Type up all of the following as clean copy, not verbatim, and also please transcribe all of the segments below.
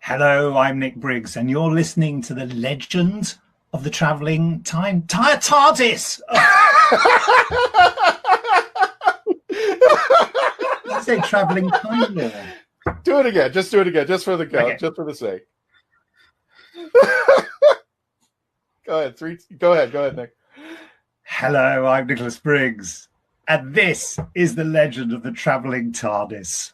Hello, I'm Nick Briggs, and you're listening to the legend of the Traveling Tardis. Did you say Traveling Time Lord? Do it again. Just do it again. Just for the count. Okay. Just for the sake. Go ahead. Go ahead, Nick. Hello, I'm Nicholas Briggs, and this is the legend of the Traveling Tardis.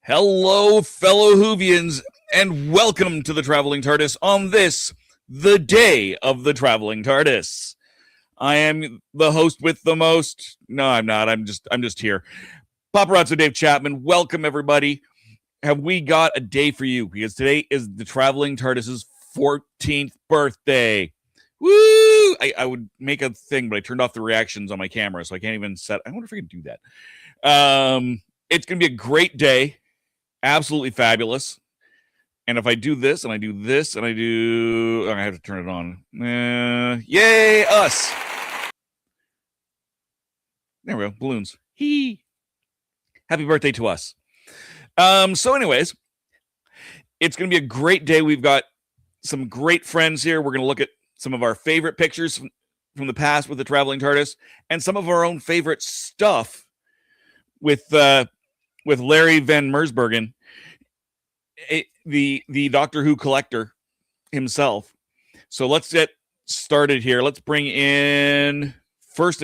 Hello, fellow Whovians, and welcome to the Traveling Tardis on this, the day of the Traveling Tardis. I am the host with the most. No, I'm not. I'm just here. Paparazzo Dave Chapman, welcome everybody. Have we got a day for you? Because today is the Traveling Tardis's 14th birthday. Woo! I would make a thing, but I turned off the reactions on my camera, so I can't even set. I wonder if I can do that. It's going to be a great day. Absolutely fabulous. And if I do this, and I do this, and I do... I have to turn it on. Yay, us! There we go. Balloons. Hee! Happy birthday to us. So anyways, it's going to be a great day. We've got some great friends here. We're going to look at some of our favorite pictures from the past with the Traveling TARDIS, and some of our own favorite stuff with Larry VanMersebergen, the Doctor Who collector himself. So let's get started here. Let's bring in first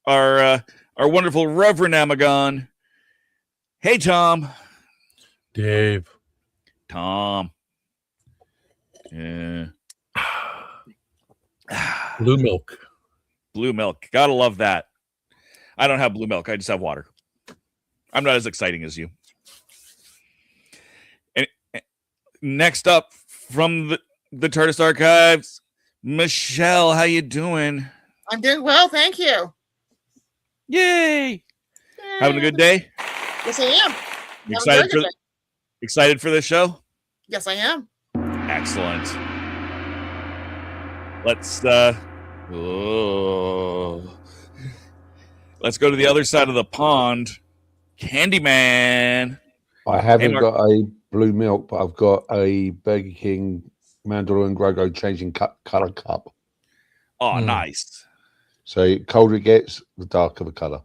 our wonderful Reverend Amagon. Hey, Tom. Dave. Tom. Yeah. Blue milk. Blue milk. Gotta love that. I don't have blue milk. I just have water. I'm not as exciting as you. And next up from the TARDIS archives, Michelle, how you doing? I'm doing well, thank you. Yay! Having a good day? Yes, I am. Excited for this show? Yes, I am. Excellent. Let's go to the other side of the pond. Candyman. I haven't got a blue milk, but I've got a Burger King Mandalorian Grogu changing color cup. Oh, nice. So colder it gets, the darker the color.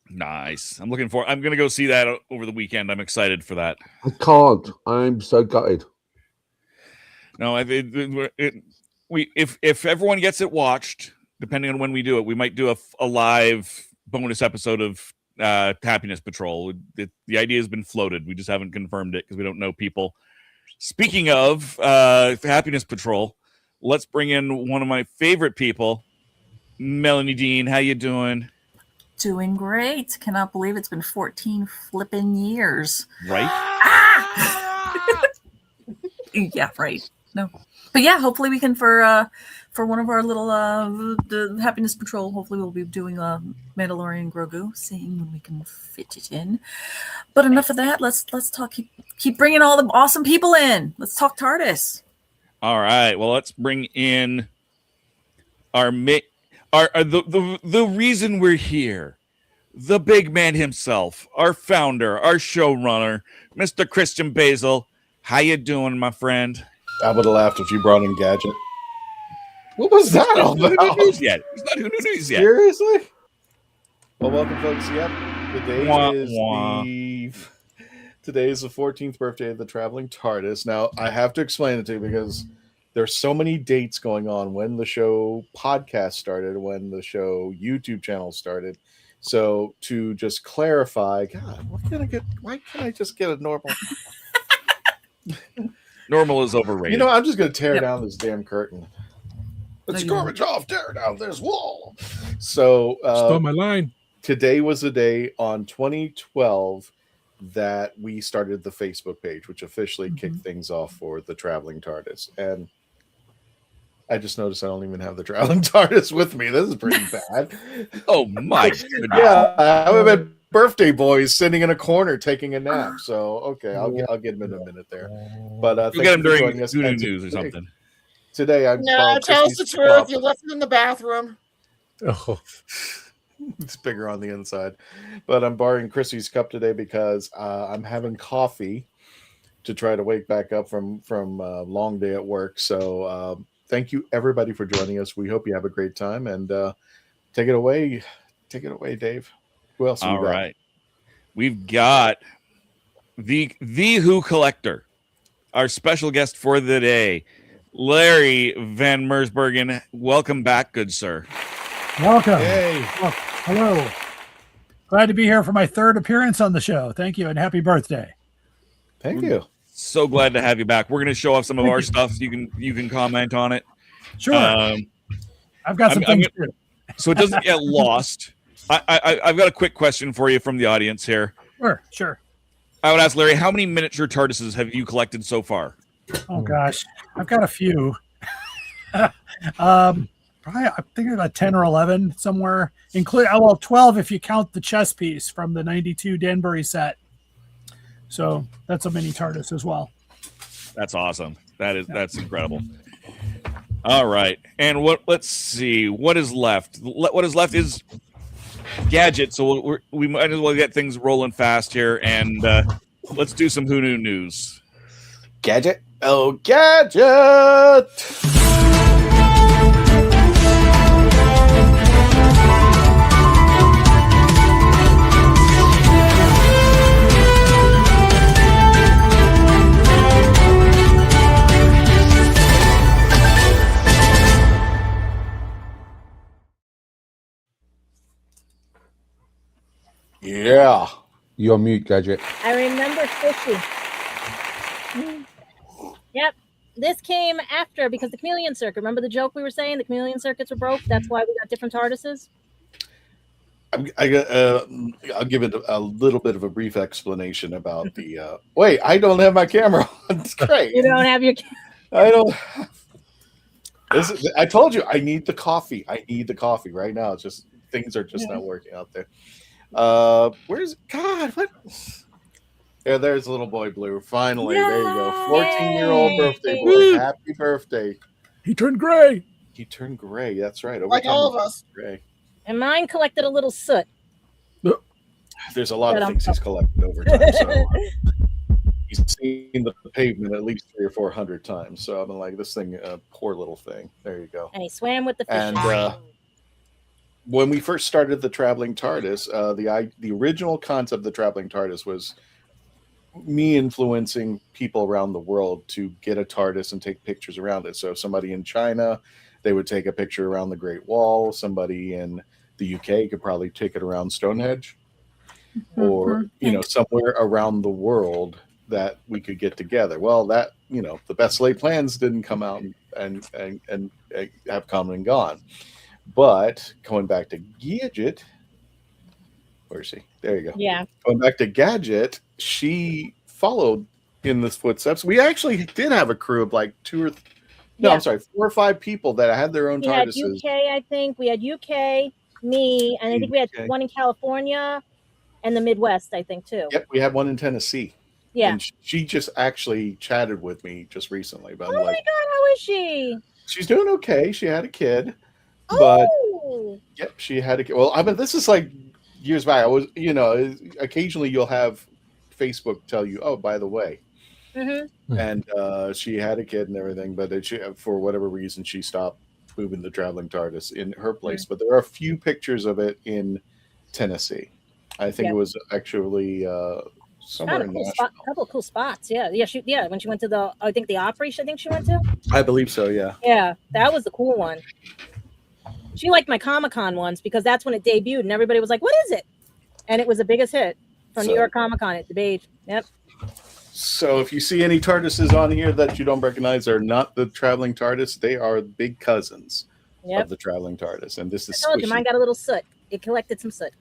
Nice. I'm going to go see that over the weekend. I'm excited for that. I can't. I'm so gutted. No, if everyone gets it watched, depending on when we do it, we might do a live bonus episode of Happiness Patrol. The idea has been floated. We just haven't confirmed it because we don't know people. Speaking of Happiness Patrol, let's bring in one of my favorite people, Melanie Dean. How you doing? Doing great. Cannot believe it's been 14 flipping years. Right? Yeah, right. No. But yeah, hopefully we can for one of our little the Happiness Patrol, hopefully we'll be doing a Mandalorian Grogu, seeing when we can fit it in. But enough of that. Let's talk. Keep bringing all the awesome people in. Let's talk TARDIS. All right. Well, let's bring in the reason we're here. The big man himself, our founder, our showrunner, Mr. Christian Basil. How you doing, my friend? I would have laughed if you brought in Gadget. What was that all about? He's not Who News yet. Seriously? Well, welcome, folks. Yep. Today is the 14th birthday of the Traveling TARDIS. Now, I have to explain it to you because there's so many dates going on when the show podcast started, when the show YouTube channel started. So to just clarify, God, why can't I just get a normal? Normal is overrated. You know, I'm just going to tear down this damn curtain. It's No, garbage off, tear down this wall. So Stole my line. today was the day on 2012 that we started the Facebook page, which officially kicked things off for the Traveling Tardis. And I just noticed I don't even have the Traveling Tardis with me. This is pretty bad. Oh my goodness. Yeah, I have a birthday boys sitting in a corner taking a nap. So okay, I'll get him in a minute there. But You'll get him during Hulu News or something. Today I'm No, tell us the truth. You left it in the bathroom. Oh, It's bigger on the inside. But I'm borrowing Chrissy's cup today because I'm having coffee to try to wake back up from a long day at work. So thank you everybody for joining us. We hope you have a great time, and take it away. Take it away, Dave. Who else? All right. We've got the Who collector, our special guest for the day, Larry VanMersebergen. Welcome back, good sir. Welcome. Yay. Oh, hello. Glad to be here for my third appearance on the show. Thank you and happy birthday. Thank you. So glad to have you back. We're going to show off some of Thank our you. stuff. So you can comment on it. Sure. Um, I've got some things too. so it doesn't get lost. I've got a quick question for you from the audience here. Sure. I would ask Larry, how many miniature TARDISes have you collected so far? Oh gosh, I've got a few. Probably I think about 10 or 11 somewhere. 12 if you count the chess piece from the '92 Danbury set. So that's a mini TARDIS as well. That's awesome. That's incredible. All right, and let's see what is left. What is left is Gadget. So we might as well get things rolling fast here, and let's do some Who Knew news. Gadget. Oh, Gadget. Yeah. You're on mute, Gadget. I remember Fishy. Yep. This came after because the chameleon circuit. Remember the joke we were saying? The chameleon circuits were broke. That's why we got different TARDISes. I'll give it a little bit of a brief explanation about the. Wait, I don't have my camera on. It's great. You don't have your. I don't. I told you I need the coffee. I need the coffee right now. It's just things are just not working out there. Where's God? What? Yeah, there's little boy Blue. Finally, there you go. 14-year-old birthday boy. Happy birthday. he turned gray. He turned gray. That's right. Like all of us. Gray. And mine collected a little soot. There's a lot of things he's collected over time. So he's seen the pavement at least 300 or 400 times. So I'm like, this thing, poor little thing. There you go. And he swam with the fish. And when we first started the Traveling TARDIS, the original concept of the Traveling TARDIS was me influencing people around the world to get a TARDIS and take pictures around it. So somebody in China, they would take a picture around the Great Wall. Somebody in the UK could probably take it around Stonehenge, or somewhere around the world that we could get together. Well, that the best laid plans didn't come out and have come and gone. But going back to Gadget, where is he? There you go. Yeah. Going back to Gadget, she followed in the footsteps. We actually did have a crew of like 4 or 5 people that had their own We had TARDISes. UK, I think. We had UK, me, and I think we had one in California and the Midwest, I think, too. Yep, we had one in Tennessee. Yeah. And she just actually chatted with me just recently. But Oh my God, how is she? she's doing okay. She had a kid. But Oh. yep, she had a kid. Well, I mean, this is like years back. I was, occasionally you'll have Facebook tell you, oh, by the way. Mm-hmm. And she had a kid and everything, but for whatever reason, she stopped moving the Traveling TARDIS in her place. But there are a few pictures of it in Tennessee. I think it was actually somewhere in Nashville. Couple of cool spots. Yeah. When she went to I think the Opry. I think she went to. I believe so. Yeah. Yeah, that was the cool one. She liked my Comic-Con once because that's when it debuted, and everybody was like, "What is it?" And it was the biggest hit from New York Comic-Con at the Beige. Yep. So if you see any TARDISes on here that you don't recognize, are not the Traveling TARDIS. They are big cousins of the Traveling TARDIS, and this is. I told you, mine got a little soot. It collected some soot.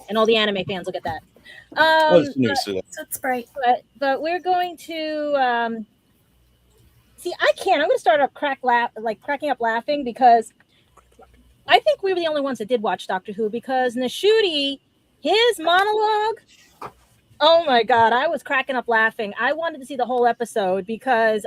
And all the anime fans look at that. Soot's bright. But we're going to see. I'm going to start up cracking up laughing because I think we were the only ones that did watch Doctor Who because Nashuti, his monologue. Oh my God, I was cracking up laughing. I wanted to see the whole episode because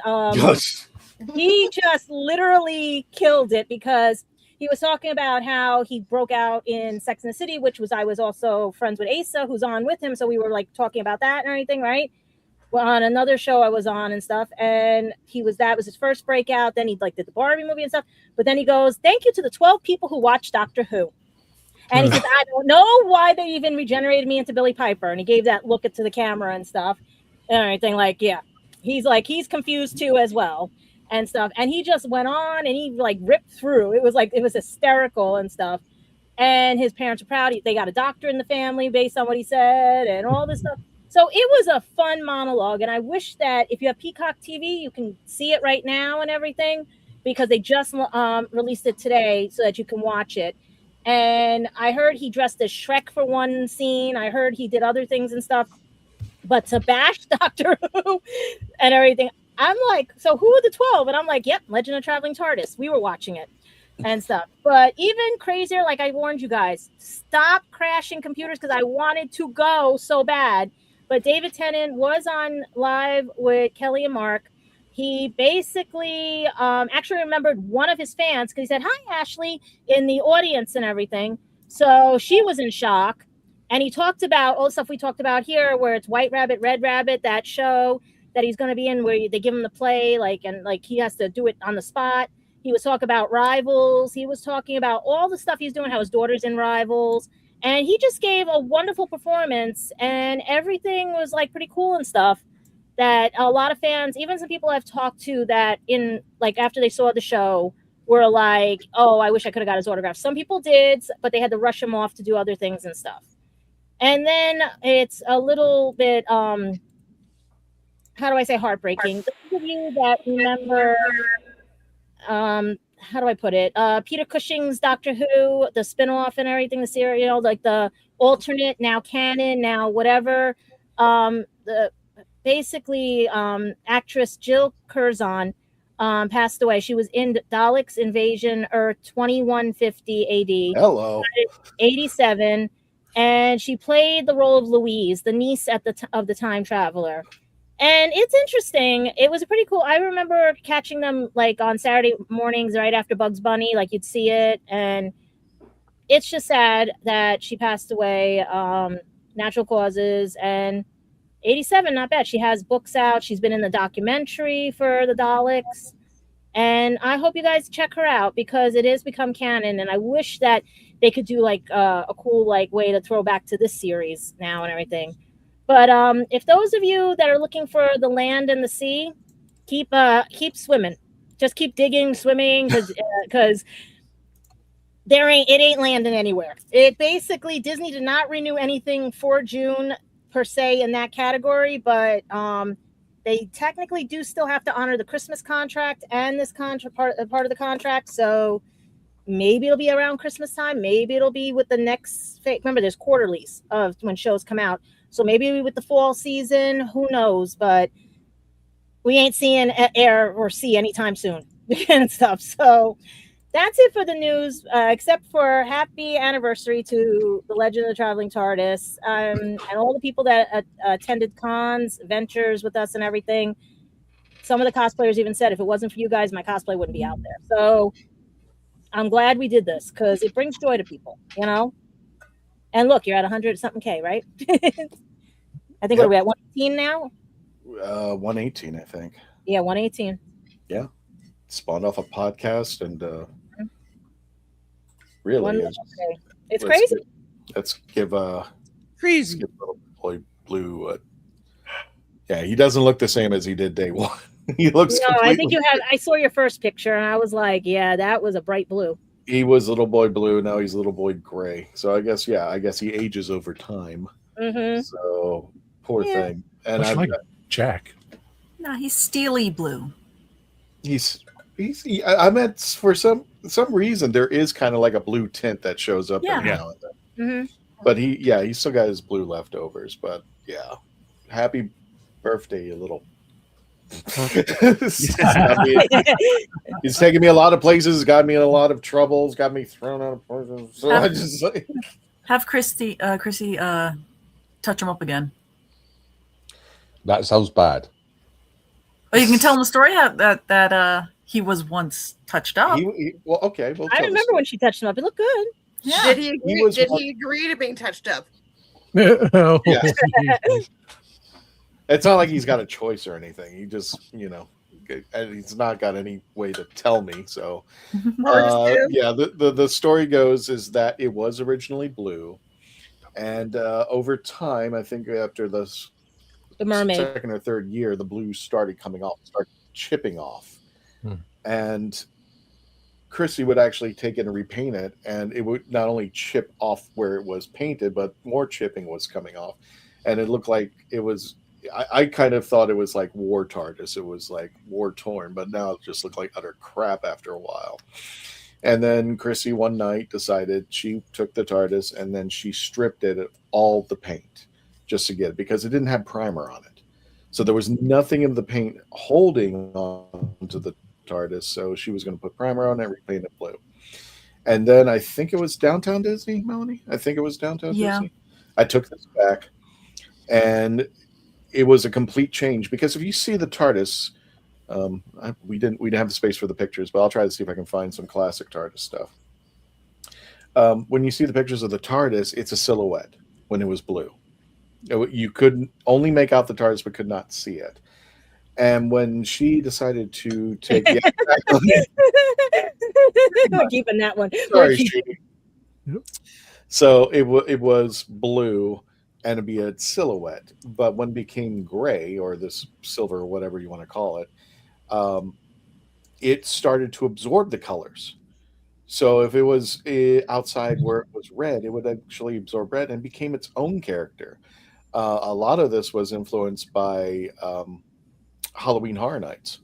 he just literally killed it because he was talking about how he broke out in Sex and the City, I was also friends with Asa, who's on with him. So we were like talking about that and everything, right? Well, on another show I was on and stuff. And that was his first breakout. Then he did the Barbie movie and stuff. But then he goes, thank you to the 12 people who watched Doctor Who. And he says, I don't know why they even regenerated me into Billy Piper. And he gave that look to the camera and stuff and everything. He's confused too as well. And stuff, and he just went on and he ripped through. It was hysterical and stuff. And his parents are proud. They got a doctor in the family based on what he said and all this stuff. So it was a fun monologue. And I wish that if you have Peacock TV, you can see it right now and everything because they just released it today so that you can watch it. And I heard he dressed as Shrek for one scene. I heard he did other things and stuff. But to bash Doctor Who and everything. I'm like, so who are the 12? And I'm like, yep, Legend of Traveling TARDIS. We were watching it and stuff. But even crazier, like I warned you guys, stop crashing computers because I wanted to go so bad. But David Tennant was on live with Kelly and Mark. He basically actually remembered one of his fans because he said, hi, Ashley, in the audience and everything. So she was in shock. And he talked about all the stuff we talked about here, where it's White Rabbit, Red Rabbit, that show that he's going to be in where they give him the play, and he has to do it on the spot. He was talking about Rivals. He was talking about all the stuff he's doing, how his daughter's in Rivals. And he just gave a wonderful performance and everything was pretty cool and stuff that a lot of fans, even some people I've talked to that after they saw the show were like, oh, I wish I could have got his autograph. Some people did, but they had to rush him off to do other things and stuff. And then it's a little bit, how do I say heartbreaking? Those of you that remember, how do I put it? Peter Cushing's Doctor Who, the spinoff and everything, the serial, the alternate, now canon, now whatever. Actress Jill Curzon passed away. She was in Daleks Invasion Earth 2150 AD. Hello. 87. And she played the role of Louise, the niece of the time traveler. And it's interesting. It was pretty cool. I remember catching them on Saturday mornings right after Bugs Bunny, you'd see it. And it's just sad that she passed away, natural causes. And 87, not bad. She has books out. She's been in the documentary for the Daleks. And I hope you guys check her out because it has become canon. And I wish that they could do a cool way to throw back to this series now and everything. But if those of you that are looking for the land and the sea, keep swimming. Just keep digging, swimming, because it ain't landing anywhere. It basically, Disney did not renew anything for June per se in that category, but they technically do still have to honor the Christmas contract and this part of the contract. So maybe it'll be around Christmas time. Maybe it'll be with the next. Remember, there's quarterlies of when shows come out. So maybe with the fall season, who knows? But we ain't seeing air or see anytime soon and stuff. So that's it for the news, except for happy anniversary to the Legend of the Traveling TARDIS and all the people that attended cons, ventures with us and everything. Some of the cosplayers even said, if it wasn't for you guys, my cosplay wouldn't be out there. So I'm glad we did this because it brings joy to people, And look, you're at 100-something K, right? I think, What are we at, 118 now? 118, I think. Yeah, 118. Yeah. Spawned off a podcast and really. It's crazy. Let's give Crazy. Skip little boy blue. Yeah, he doesn't look the same as he did day one. He looks. No, I think you had. I saw your first picture, and I was like, "Yeah, that was a bright blue." He was little boy blue. Now he's little boy gray. So I guess he ages over time. Mm-hmm. So poor thing. And Much like Jack. No, he's steely blue. I meant for some reason there is kind of like a blue tint that shows up every now and then. Mm-hmm. But he still got his blue leftovers. But yeah, happy birthday, you little. He's taken me a lot of places, got me in a lot of troubles, got me thrown out of places. So I just like have Chrissy touch him up again. That sounds bad. Well, you can tell him the story that he was once touched up. Well, okay. Well, I remember when she touched him up. It looked good. Yeah. Did he agree to being touched up? Oh, Yeah. It's not like he's got a choice or anything. He just, he's not got any way to tell me. So, the story goes is that it was originally blue, and over time, I think after the mermaid second or third year, the blue started coming off, started chipping off, and Chrissy would actually take it and repaint it, and it would not only chip off where it was painted, but more chipping was coming off, and it looked like it was. I kind of thought it was like war TARDIS. It was like war torn, but now it just looked like utter crap after a while. And then Chrissy one night decided she took the TARDIS and then she stripped it of all the paint just to get it because it didn't have primer on it. So there was nothing in the paint holding on to the TARDIS. So she was going to put primer on it, repaint it blue. And then I think it was Downtown Disney, Melanie. I think it was Downtown Disney. I took this back and it was a complete change because if you see the TARDIS, we didn't have the space for the pictures, but I'll try to see if I can find some classic TARDIS stuff. When you see the pictures of the TARDIS, it's a silhouette when it was blue. You could only make out the TARDIS, but could not see it. And when she decided to take I'm keeping that one. Sorry, so it was blue. And it'd be a silhouette, but when it became gray or this silver or whatever you want to call it, it started to absorb the colors. So if it was outside where it was red, it would actually absorb red and became its own character. A lot of this was influenced by Halloween Horror Nights,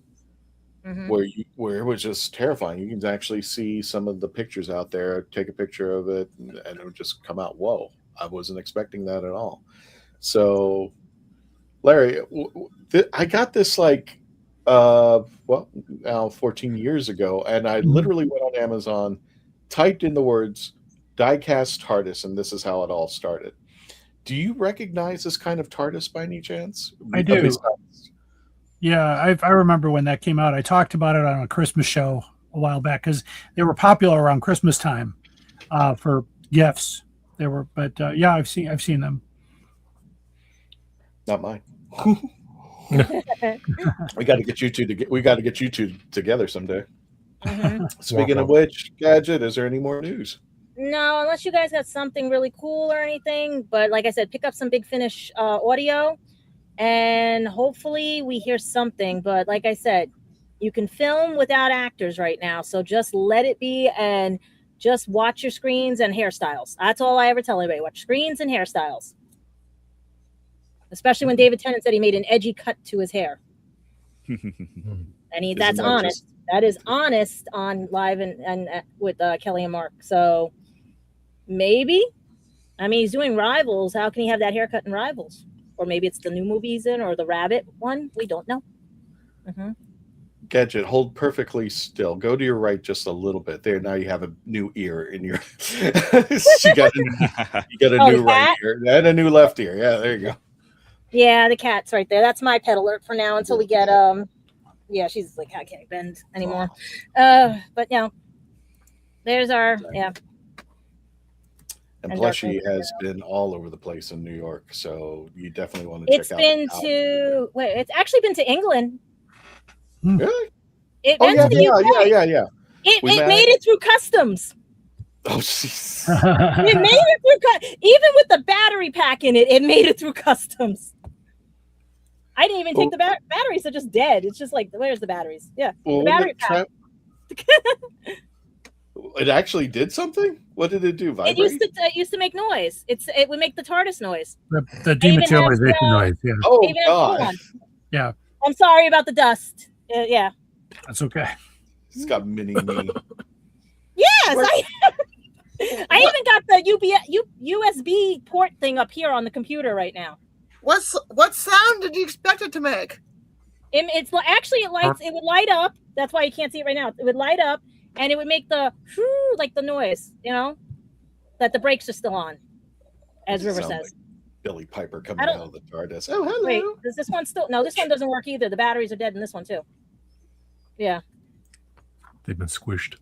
where it was just terrifying. You can actually see some of the pictures out there. Take a picture of it, and it would just come out. Whoa. I wasn't expecting that at all. So, Larry, I got this now 14 years ago, and I literally went on Amazon, typed in the words diecast TARDIS, and this is how it all started. Do you recognize this kind of TARDIS by any chance? I do. Yeah, I remember when that came out. I talked about it on a Christmas show a while back because they were popular around Christmas time for gifts. There were, but I've seen them. Not mine. We got to get you two together someday. Speaking of which, Gadget, is there any more news? No, unless you guys got something really cool or anything. But like I said, pick up some Big Finish audio, and hopefully we hear something. But like I said, you can film without actors right now, so just let it be and. Just watch your screens and hairstyles. That's all I ever tell anybody. Watch screens and hairstyles. Especially when David Tennant said he made an edgy cut to his hair. That's honest. That is honest on live and with Kelly and Mark. So maybe. I mean, he's doing Rivals. How can he have that haircut in Rivals? Or maybe it's the new movie he's in or the Rabbit one. We don't know. Gadget, hold perfectly still. Go to your right just a little bit. There, now you have a new ear in your. You got a new right ear and a new left ear. Yeah, there you go. Yeah, the cat's right there. That's my pet alert for now until we get Yeah, she's like I can't bend anymore. But yeah, there's our And plus, she has been all over the place in New York, so you definitely want to check out. It's actually been to England. Really? It went to the UK. Yeah. It made it through customs. Oh, jeez. It made it through, even with the battery pack in it, it made it through customs. I didn't even take the batteries are just dead. It's just like, where's the batteries? Yeah, Well, the battery pack. It actually did something? What did it do? Vibrate? It used to make noise. It would make the TARDIS noise. The dematerialization noise. Yeah. Oh, God. Yeah. I'm sorry about the dust. Yeah. That's okay. It's got mini me. Yes, I even got the USB port thing up here on the computer right now. What sound did you expect it to make? It would light up. That's why you can't see it right now. It would light up and it would make the like the noise, that the brakes are still on, as River says. Like Billy Piper coming out of the TARDIS. Oh, hello. Wait, does this one still? No, this one doesn't work either. The batteries are dead in this one too. Yeah. They've been squished.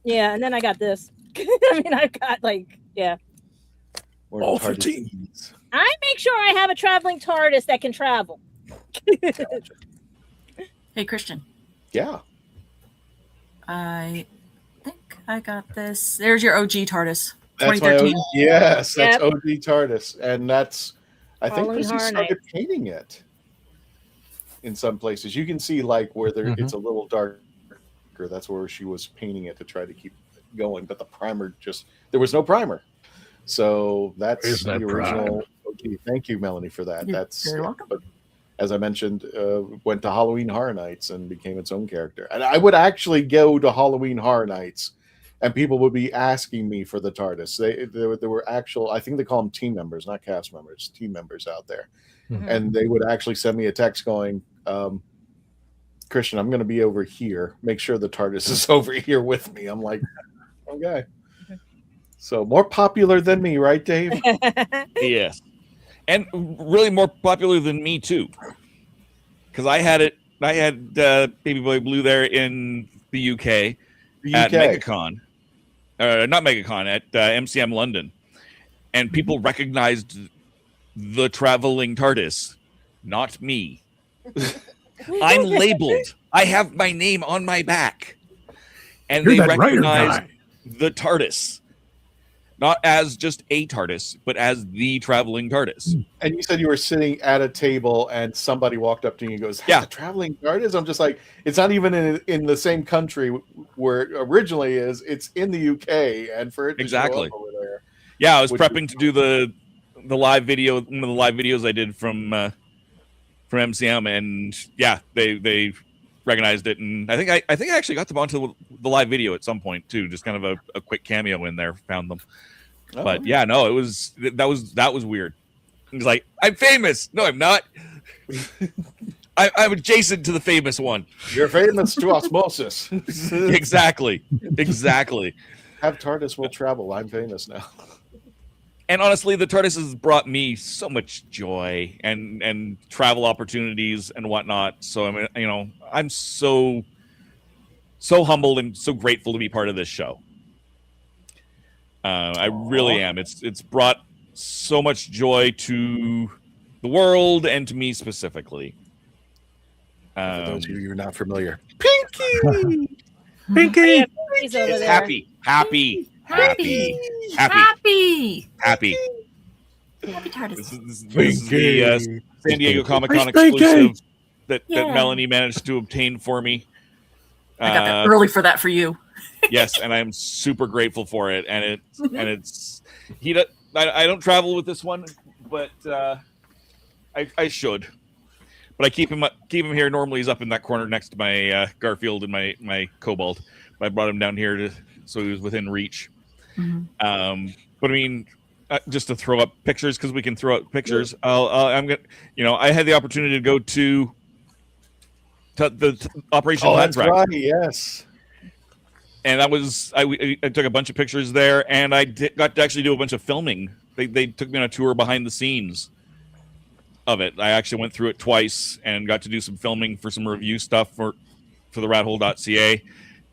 Yeah, and then I got this. I mean, I've got all 15. I make sure I have a traveling TARDIS that can travel. Hey, Christian. Yeah. I think I got this. There's your OG TARDIS. That's 2013. Yes, that's OG TARDIS. And that's, I think Halloween Chrissy Horror started Night. painting it in some places. You can see where it's a little darker. That's where she was painting it to try to keep it going. But the primer there was no primer. So that's the original OG. Thank you, Melanie, for that. That's very welcome. But as I mentioned, went to Halloween Horror Nights and became its own character. And I would actually go to Halloween Horror Nights and people would be asking me for the TARDIS. There were actual, I think they call them team members, not cast members, team members out there. Mm-hmm. And they would actually send me a text going, Christian, I'm going to be over here. Make sure the TARDIS is over here with me. I'm like, okay. So more popular than me, right, Dave? Yes. And really more popular than me, too. Because I had Baby Boy Blue there in the UK at MegaCon. Not MegaCon, at MCM London. And people recognized the traveling TARDIS, not me. I'm labeled. I have my name on my back. And they recognize the TARDIS. Not as just a TARDIS, but as the traveling TARDIS. And you said you were sitting at a table and somebody walked up to you and goes, the traveling TARDIS? I'm just like, it's not even in the same country where it originally is. It's in the UK. And for it to show up over there. Yeah, I was prepping to do the live video, one of the live videos I did from MCM, and yeah, they recognized it, and I think I actually got them onto the live video at some point too, just kind of a quick cameo in there, found them. Oh. But yeah, no, that was weird. It was like, I'm famous. No, I'm not. I'm adjacent to the famous one. You're famous to osmosis. Exactly. Have TARDIS will travel. I'm famous now. And honestly, the TARDIS has brought me so much joy and travel opportunities and whatnot. So I mean, I'm so humbled and so grateful to be part of this show. I really am. It's brought so much joy to the world and to me specifically. For those of you who are not familiar, Pinky. Happy. TARDIS. This is the San Diego Comic-Con exclusive that Melanie managed to obtain for me. I got that early for you. Yes, and I'm super grateful for it. And I don't travel with this one, but I should. But I keep him here. Normally he's up in that corner next to my Garfield and my Cobalt. I brought him down here so he was within reach. Mm-hmm. But I mean, just to throw up pictures, because we can throw up pictures. I'm gonna, I had the opportunity to go to the Operation That's right. Yes. And that was I took a bunch of pictures there, and I got to actually do a bunch of filming. They took me on a tour behind the scenes of it. I actually went through it twice and got to do some filming for some review stuff for the rathole.ca,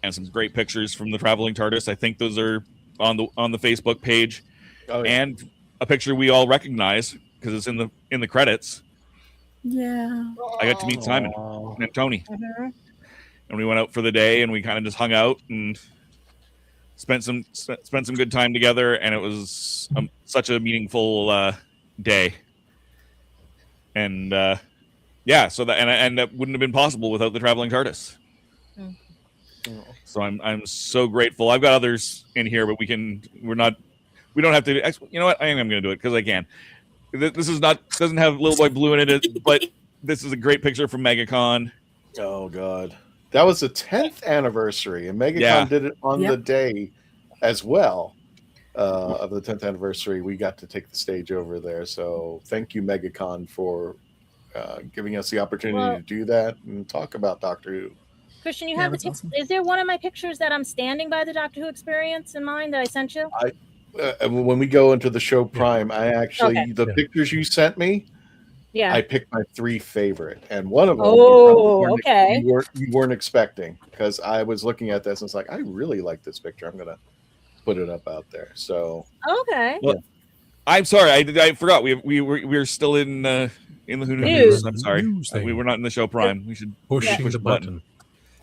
and some great pictures from the Traveling TARDIS. I think those are on the Facebook page. Oh, yeah. And a picture we all recognize because it's in the credits. Yeah. I got to meet Simon and Tony. Mm-hmm. And we went out for the day and we kind of just hung out and spent some good time together, and it was such a meaningful day. And so that wouldn't have been possible without the Traveling TARDIS. So I'm so grateful. I've got others in here, but we don't have to. You know what? I am going to do it because I can. This doesn't have Little Boy Blue in it, but this is a great picture from MegaCon. Oh God, that was the 10th anniversary, and MegaCon did it on the day as well of the 10th anniversary. We got to take the stage over there, so thank you, MegaCon, for giving us the opportunity to do that and talk about Doctor Who. Christian, you have the awesome. Is there one of my pictures that I'm standing by the Doctor Who experience in mind that I sent you? When we go into the show Prime, I actually the pictures you sent me. Yeah, I picked my 3 favorite, and one of them. You weren't expecting, because I was looking at this and it's like, I really like this picture. I'm gonna put it up out there. So well, I'm sorry, I forgot we're still in the Who News. I'm sorry, we were not in the show Prime. We should push the button.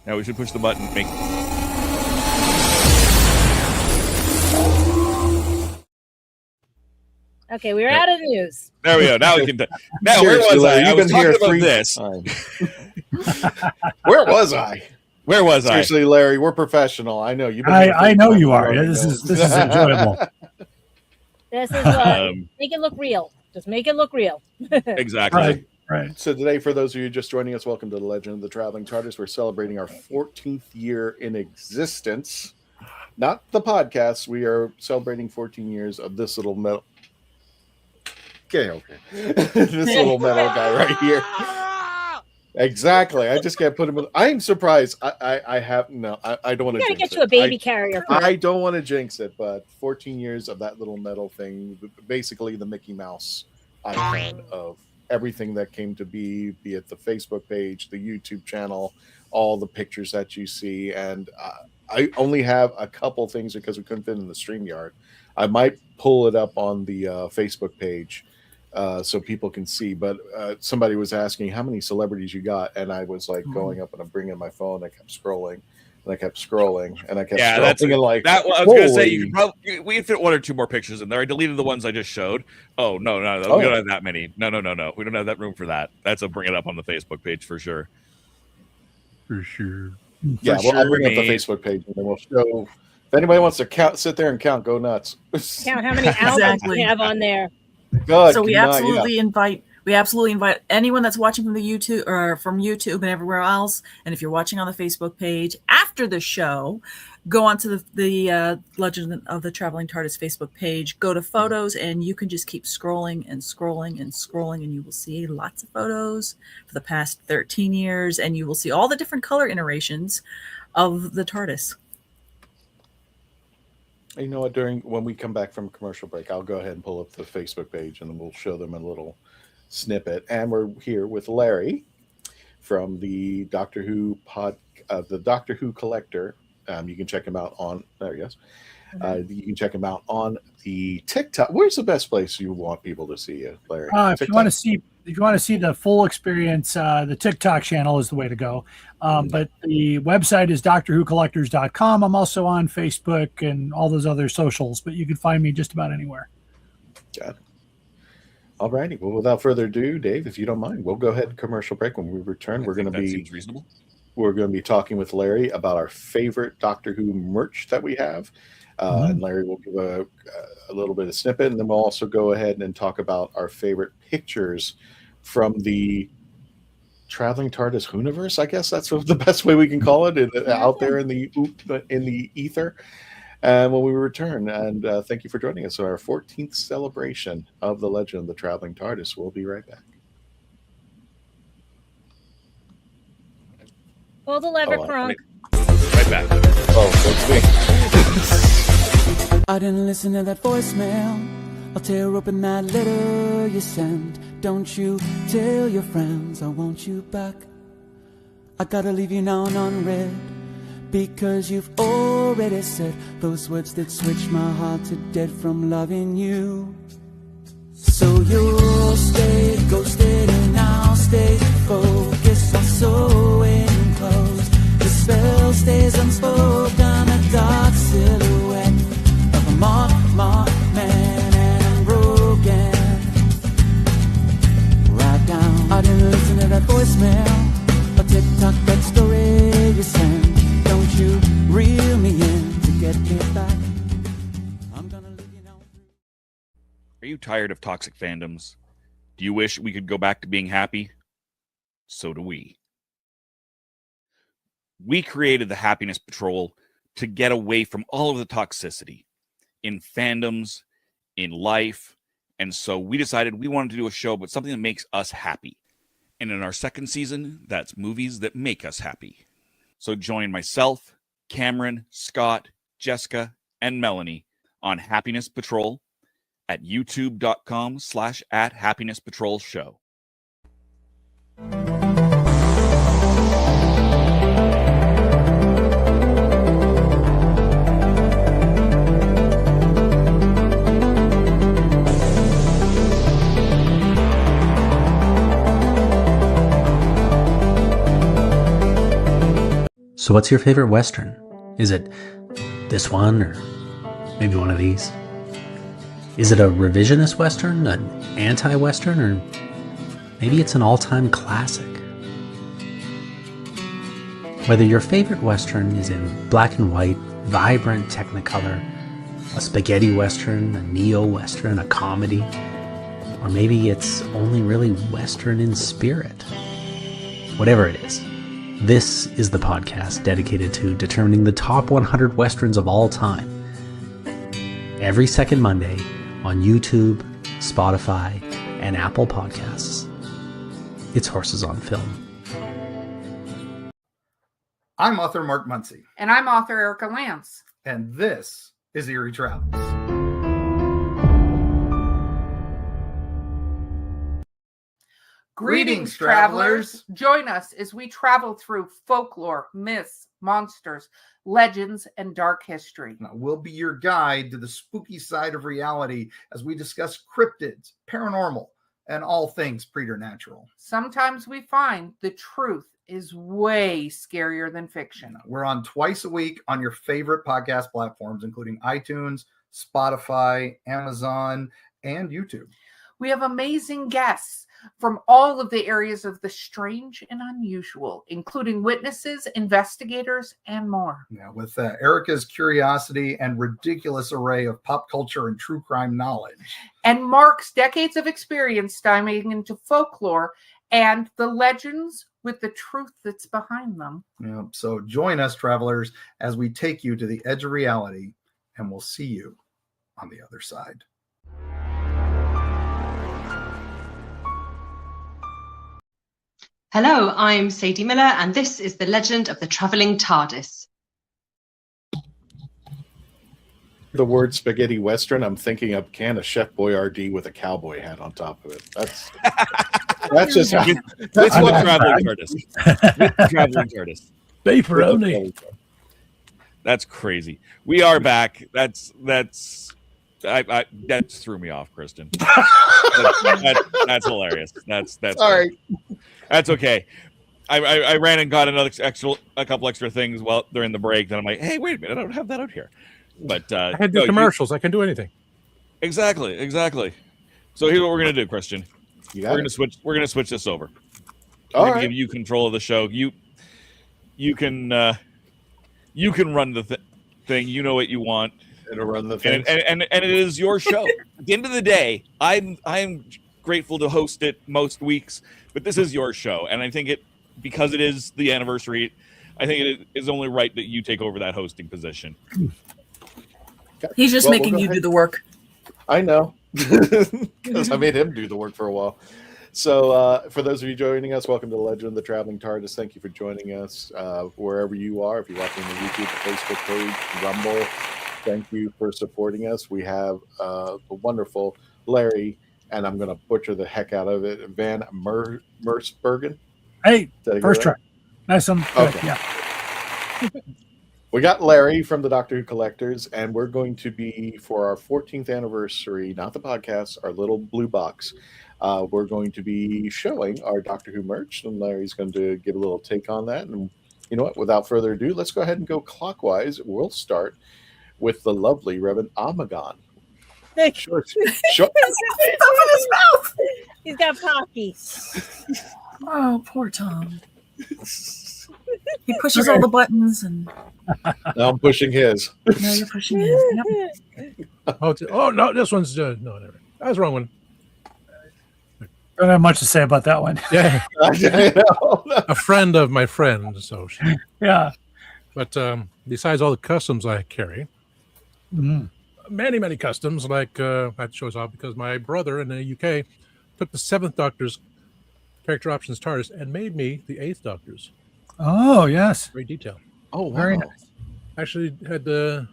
Yeah, we should push the button. Okay, we're out of the news. There we go. Now we can. Now where was I? I was talking about this. Where was I? Where was I? Seriously, Larry, we're professional. I know you. I know you are. This is enjoyable. This is make it look real. Just make it look real. Exactly. Right. So today, for those of you just joining us, welcome to the Legend of the Traveling TARDIS. We're celebrating our 14th year in existence. Not the podcast. We are celebrating 14 years of this little metal. Okay. This little metal guy right here. Exactly. I just can't put him in. I am surprised. I don't want to jinx get you a baby carrier. I don't want to jinx it, but 14 years of that little metal thing, basically the Mickey Mouse icon of everything that came to be it the Facebook page, the YouTube channel, all the pictures that you see. And I only have a couple things because we couldn't fit in the StreamYard. I might pull it up on the Facebook page so people can see. But somebody was asking how many celebrities you got, and I was like going up and I'm bringing my phone. I kept scrolling. And I kept scrolling, and I kept scrolling. That's like that. I was going to say you could probably we could fit 1 or 2 more pictures in there. I deleted the ones I just showed. Oh no, we don't have that many. No, we don't have that room for that. That's a bring it up on the Facebook page for sure. For sure. Yeah, I'll bring up the Facebook page and then we'll show. If anybody wants to sit there and count, go nuts. Count how many albums we have on there. God, so we absolutely invite anyone that's watching from the YouTube or from YouTube and everywhere else. And if you're watching on the Facebook page after the show, go onto the Legend of the Traveling TARDIS Facebook page, go to photos, and you can just keep scrolling and scrolling and scrolling, and you will see lots of photos for the past 13 years, and you will see all the different color iterations of the TARDIS. You know what? When we come back from commercial break, I'll go ahead and pull up the Facebook page, and then we'll show them a little snippet. And we're here with Larry from the Doctor Who the Doctor Who Collector. You can check him out on there. Yes, you can check him out on the TikTok. Where's the best place you want people to see you, Larry? If you want to see the full experience, the TikTok channel is the way to go. But the website is DoctorWhoCollectors.com. I'm also on Facebook and all those other socials, but you can find me just about anywhere. Got it. All righty. Well, without further ado, Dave, if you don't mind, we'll go ahead and commercial break. When we return, we're going to be seems reasonable. We're going to be talking with Larry about our favorite Doctor Who merch that we have. And Larry will give a little bit of snippet, and then we'll also go ahead and talk about our favorite pictures from the Traveling Tardis Whovians. I guess that's the best way we can call it out there in the ether. And when we return, and thank you for joining us on our 14th celebration of the Legend of the Traveling TARDIS. We'll be right back. Pull the lever, Crunk. Right back. Oh, that's me. I didn't listen to that voicemail. I'll tear open that letter you sent. Don't you tell your friends I want you back. I gotta leave you now unread, because you've already said those words that switch my heart to dead from loving you. So you'll stay ghosted and I'll stay focused on sewing clothes. The spell stays unspoken, a dark silhouette voicemail, a TikTok, that story you send. Don't you reel me in to get me back. I'm gonna leave you now. Are you tired of toxic fandoms? Do you wish we could go back to being happy? So do we. We created the Happiness Patrol to get away from all of the toxicity in fandoms, in life, and so we decided we wanted to do a show about something that makes us happy. And in our second season, that's movies that make us happy. So join myself, Cameron, Scott, Jessica, and Melanie on Happiness Patrol at youtube.com/@happinesspatrolshow. So what's your favorite Western? Is it this one or maybe one of these? Is it a revisionist Western, an anti-Western, or maybe it's an all-time classic? Whether your favorite Western is in black and white, vibrant Technicolor, a spaghetti Western, a neo-Western, a comedy, or maybe it's only really Western in spirit. Whatever it is, this is the podcast dedicated to determining the top 100 Westerns of all time. Every second Monday on YouTube, Spotify, and Apple Podcasts. It's Horses on Film. I'm author Mark Muncy. And I'm author Erica Lance. And this is Eerie Travels. Greetings, travelers. Join us as we travel through folklore, myths, monsters, legends, and dark history. Now, we'll be your guide to the spooky side of reality as we discuss cryptids, paranormal, and all things preternatural. Sometimes we find the truth is way scarier than fiction. We're on twice a week on your favorite podcast platforms, including iTunes, Spotify, Amazon, and YouTube. We have amazing guests from all of the areas of the strange and unusual, including witnesses, investigators, and more. Yeah, with Erica's curiosity and ridiculous array of pop culture and true crime knowledge. And Mark's decades of experience diving into folklore and the legends with the truth that's behind them. Yeah, so join us, travelers, as we take you to the edge of reality, and we'll see you on the other side. Hello, I'm Sadie Miller, and this is The Legend of the Traveling Tardis. The word spaghetti Western, I'm thinking of can of Chef Boyardee with a cowboy hat on top of it. That's just how... That's what Traveling Tardis. Traveling Tardis. Beefaroni. That's crazy. We are back. That threw me off, Kristen. That's hilarious. That's sorry. That's okay. I ran and got a couple extra things during the break. Then I'm like, hey, wait a minute, I don't have that out here. But I had the commercials. I can do anything. Exactly. So here's what we're gonna do, Christian. We're gonna switch this over. We're gonna give you control of the show. You can run the thing. You know what you want. It'll run the thing. And it is your show. At the end of the day, I'm grateful to host it most weeks, but this is your show, and I think because it is the anniversary, I think it is only right that you take over that hosting position. He's just making you do the work. I know, because I made him do the work for a while. So for those of you joining us, welcome to the Legend of the Traveling TARDIS. Thank you for joining us wherever you are. If you're watching the YouTube, the Facebook page, Rumble, thank you for supporting us. We have the wonderful Larry, and I'm going to butcher the heck out of it, VanMersebergen. Hey, first try. Nice one. Okay. Yeah. We got Larry from the Doctor Who Collectors, and we're going to be, for our 14th anniversary, not the podcast, our little blue box, we're going to be showing our Doctor Who merch, and Larry's going to give a little take on that. And you know what? Without further ado, let's go ahead and go clockwise. We'll start with the lovely Reverend Amagon. Sure. Open his mouth. He's got Pocky. Oh, poor Tom. He pushes all the buttons, and Now I'm pushing his. now you're pushing his. Yep. Oh no, this one's no, never. That was the wrong one. Don't have much to say about that one. Yeah, a friend of my friend. So yeah. But besides all the customs I carry, many customs, like that shows off because my brother in the UK took the 7th Doctor's character options TARDIS and made me the 8th Doctor's. Oh, yes. Great detail. Oh, wow. Very nice. Actually had the...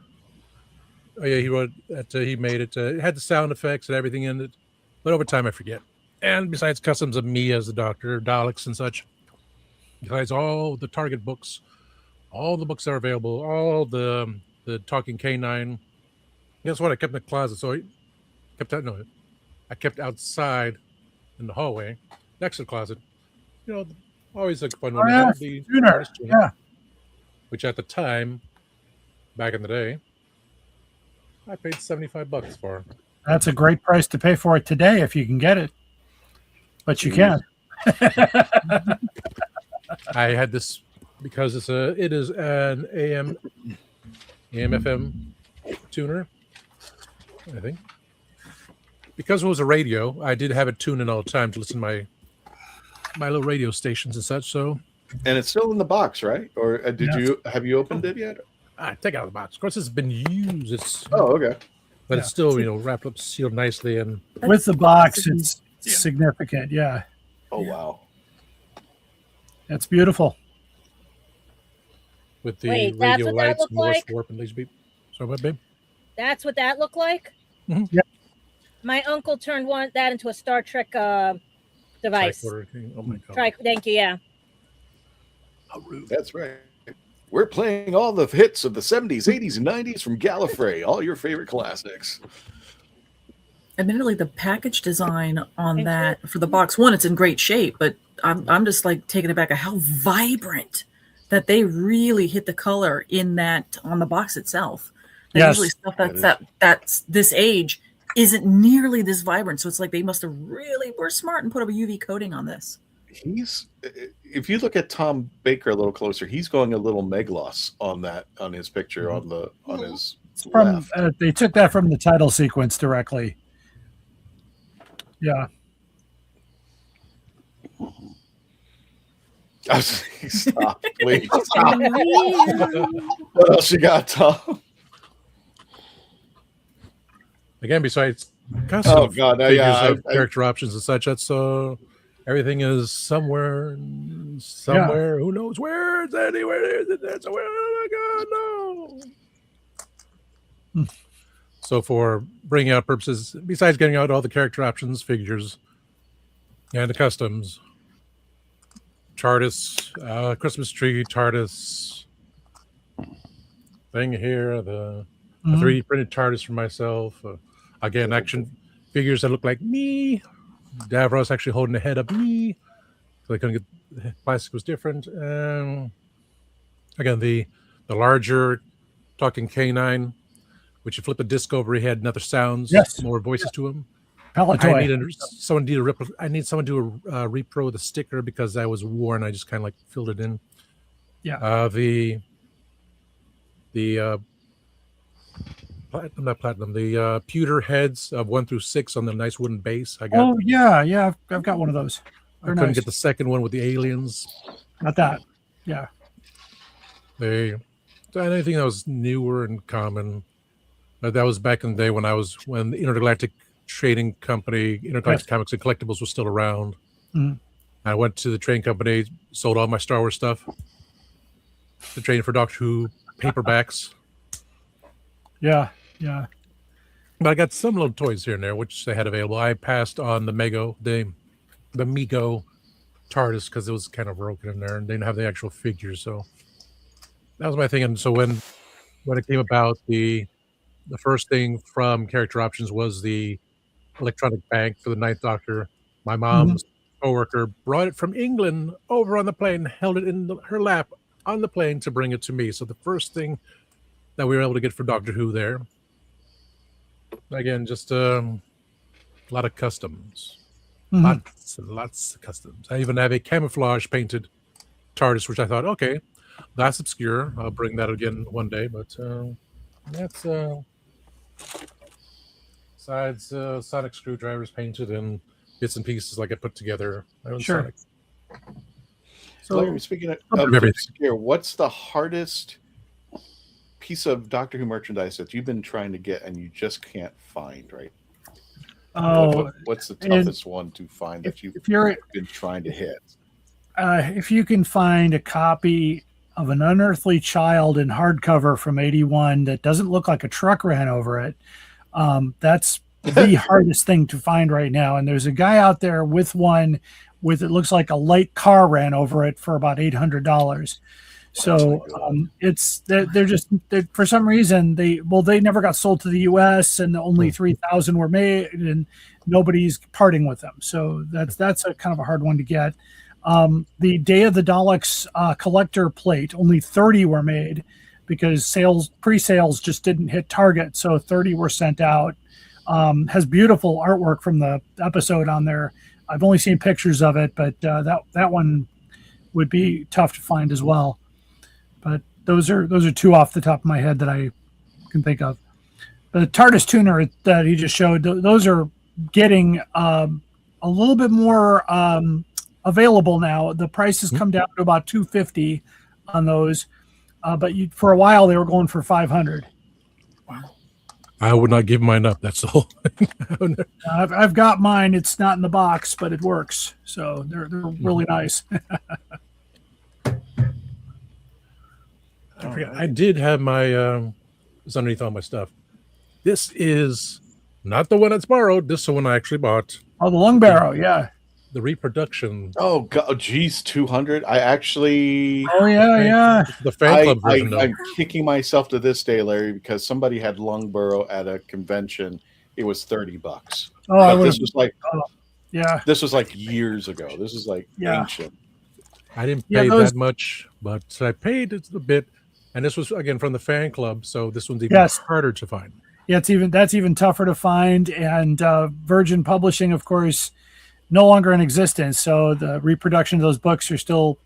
Oh, yeah, he wrote that he made it. It had the sound effects and everything in it. But over time, I forget. And besides customs of me as the Doctor, Daleks and such, besides all the Target books, all the books that are available, all the Talking K9. Guess what? I kept in the closet. So I kept outside in the hallway next to the closet. You know, always a fun one. Yeah. The Tuner. TARDIS tuner, Yeah. which at the time, back in the day, I paid $75 for. That's a great price to pay for it today if you can get it. But you can. I had this because it is an AM FM tuner, I think. Because it was a radio, I did have it tuned in all the time to listen to my little radio stations and such. So, and it's still in the box, right? Or have you opened it yet? I take it out of the box. Of course, it's been used. Okay. But it's still wrapped up, sealed nicely, and with the box, it's significant. Yeah. Oh wow. That's beautiful. With the Wait, that's radio what that lights, looked Morse like? warp, and laser beam. So what, babe? That's what that looked like? Yeah. My uncle turned that into a Star Trek device. Tricorder thing. Oh my god. Thank you, yeah. That's right. We're playing all the hits of the 70s, 80s, and 90s from Gallifrey, all your favorite classics. Admittedly, the package design on that for the box one, it's in great shape, but I'm just like taken aback at how vibrant that they really hit the color in that on the box itself. Yes. Usually stuff that's this age isn't nearly this vibrant. So it's like they must have really were smart and put a UV coating on this. If you look at Tom Baker a little closer, he's going a little Meglos on his picture on his From they took that from the title sequence directly. Yeah. Stop, please. Stop. What else you got, Tom? Again, besides custom Oh god, figures yeah, of character options and such, that's everything is somewhere. Who knows where? It's anywhere. That's where. Oh my god, no. So for bringing out purposes, besides getting out all the character options, figures, and the customs, TARDIS, Christmas tree, TARDIS thing here, the 3D printed TARDIS for myself. Again, action figures that look like me. Davros actually holding the head of me. So they couldn't get the plastic was different. Again, the larger Talking K9, which you flip a disc over, he had another sounds, more voices to him. Palatoy. I need someone to repro the sticker because that was worn. I just kind of like filled it in. Yeah. The pewter heads of 1 through 6 on the nice wooden base. I got. Oh yeah, I've got one of those. I couldn't get the second one with the aliens. Not that. Yeah. Anything that was newer and common. That was back in the day when the Intergalactic Trading Company, Intergalactic Comics and Collectibles was still around. Mm-hmm. I went to the trading company, sold all my Star Wars stuff. The trading for Doctor Who paperbacks. Yeah. But I got some little toys here and there, which they had available. I passed on the Mego TARDIS because it was kind of broken in there and they didn't have the actual figures. So that was my thing. And so when it came about, the first thing from character options was the electronic bank for the 9th Doctor. My mom's coworker brought it from England over on the plane, held it in her lap on the plane to bring it to me. So the first thing that we were able to get for Doctor Who there. Again, just a lot of customs. Lots and lots of customs. I even have a camouflage painted TARDIS, which I thought, okay, that's obscure. I'll bring that again one day. But that's besides sonic screwdrivers painted and bits and pieces like I put together. Sure. So, Larry, speaking of obscure, what's the hardest piece of Doctor Who merchandise that you've been trying to get and you just can't find, right? What's the toughest one to find that you've been trying to hit? If you can find a copy of An Unearthly Child in hardcover from '81 that doesn't look like a truck ran over it, that's the hardest thing to find right now. And there's a guy out there with one with it looks like a light car ran over it for about $800. So they're for some reason they never got sold to the U.S. and only 3,000 were made and nobody's parting with them. So that's a kind of a hard one to get. The Day of the Daleks collector plate, only 30 were made because pre-sales just didn't hit target. So 30 were sent out. Has beautiful artwork from the episode on there. I've only seen pictures of it, but that one would be tough to find as well. But those are two off the top of my head that I can think of. The TARDIS tuner that he just showed, those are getting a little bit more available now. The price has come down to about $250 on those, but for a while they were going for $500. Wow! I would not give mine up. That's all. I've got mine. It's not in the box, but it works. So they're really nice. I forgot. I did have my it's underneath all my stuff. This is not the one that's borrowed. This is the one I actually bought. Oh, the Lung Barrow, yeah. The reproduction. Oh God, geez, 200. I actually. Oh yeah. The fan club version. I'm kicking myself to this day, Larry, because somebody had Lungbarrow at a convention. It was $30. Oh, this was like, yeah. This was like years ago. This is like ancient. I didn't pay that much, but I paid a bit. And this was again from the fan club, so this one's even harder to find. Yeah, that's even tougher to find. And Virgin Publishing, of course, no longer in existence. So the reproduction of those books are still,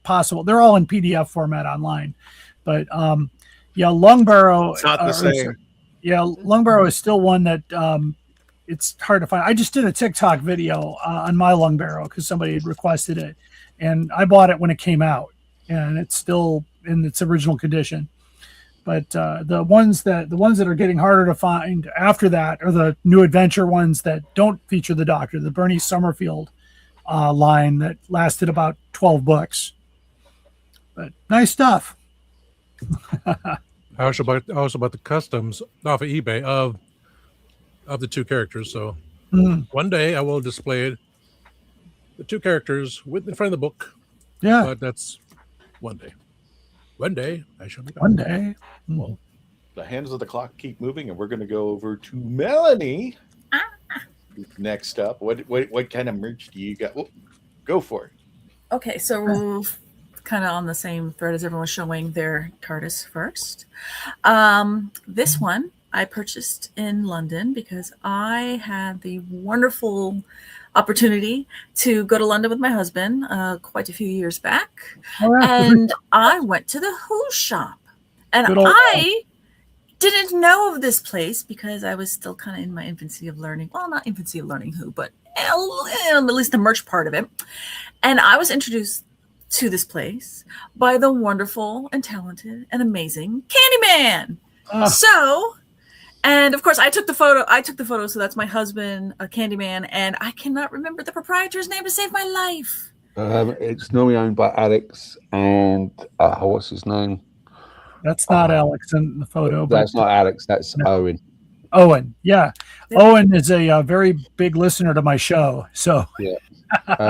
possible. They're all in PDF format online. But Lungbarrow. It's not the same. Lungbarrow is still one that it's hard to find. I just did a TikTok video on my Lungbarrow because somebody had requested it, and I bought it when it came out, and it's still in its original condition. But the ones that are getting harder to find after that are the new adventure ones that don't feature the Doctor, the Bernie Summerfield line that lasted about 12 books. But nice stuff. I also bought the customs off of eBay of the two characters. So one day I will display the two characters in front of the book. Yeah, but that's one day. One day I shall be back. One day. Well, the hands of the clock keep moving, and we're going to go over to Melanie. Next up, what kind of merch do you got? Oh, go for it. Okay, so we're kind of on the same thread as everyone's showing their TARDIS first. This one I purchased in London because I had the wonderful opportunity to go to London with my husband quite a few years back. And I went to the Who shop. And I didn't know of this place because I was still kind of in my infancy of learning. Well, not infancy of learning Who, but at least the merch part of it. And I was introduced to this place by the wonderful and talented and amazing Candyman. And of course, I took the photo. So that's my husband, Candyman, and I cannot remember the proprietor's name to save my life. It's normally owned by Alex and what's his name? That's not Alex in the photo. That's not Alex. That's Owen. Owen, yeah. Owen is a very big listener to my show. So yeah,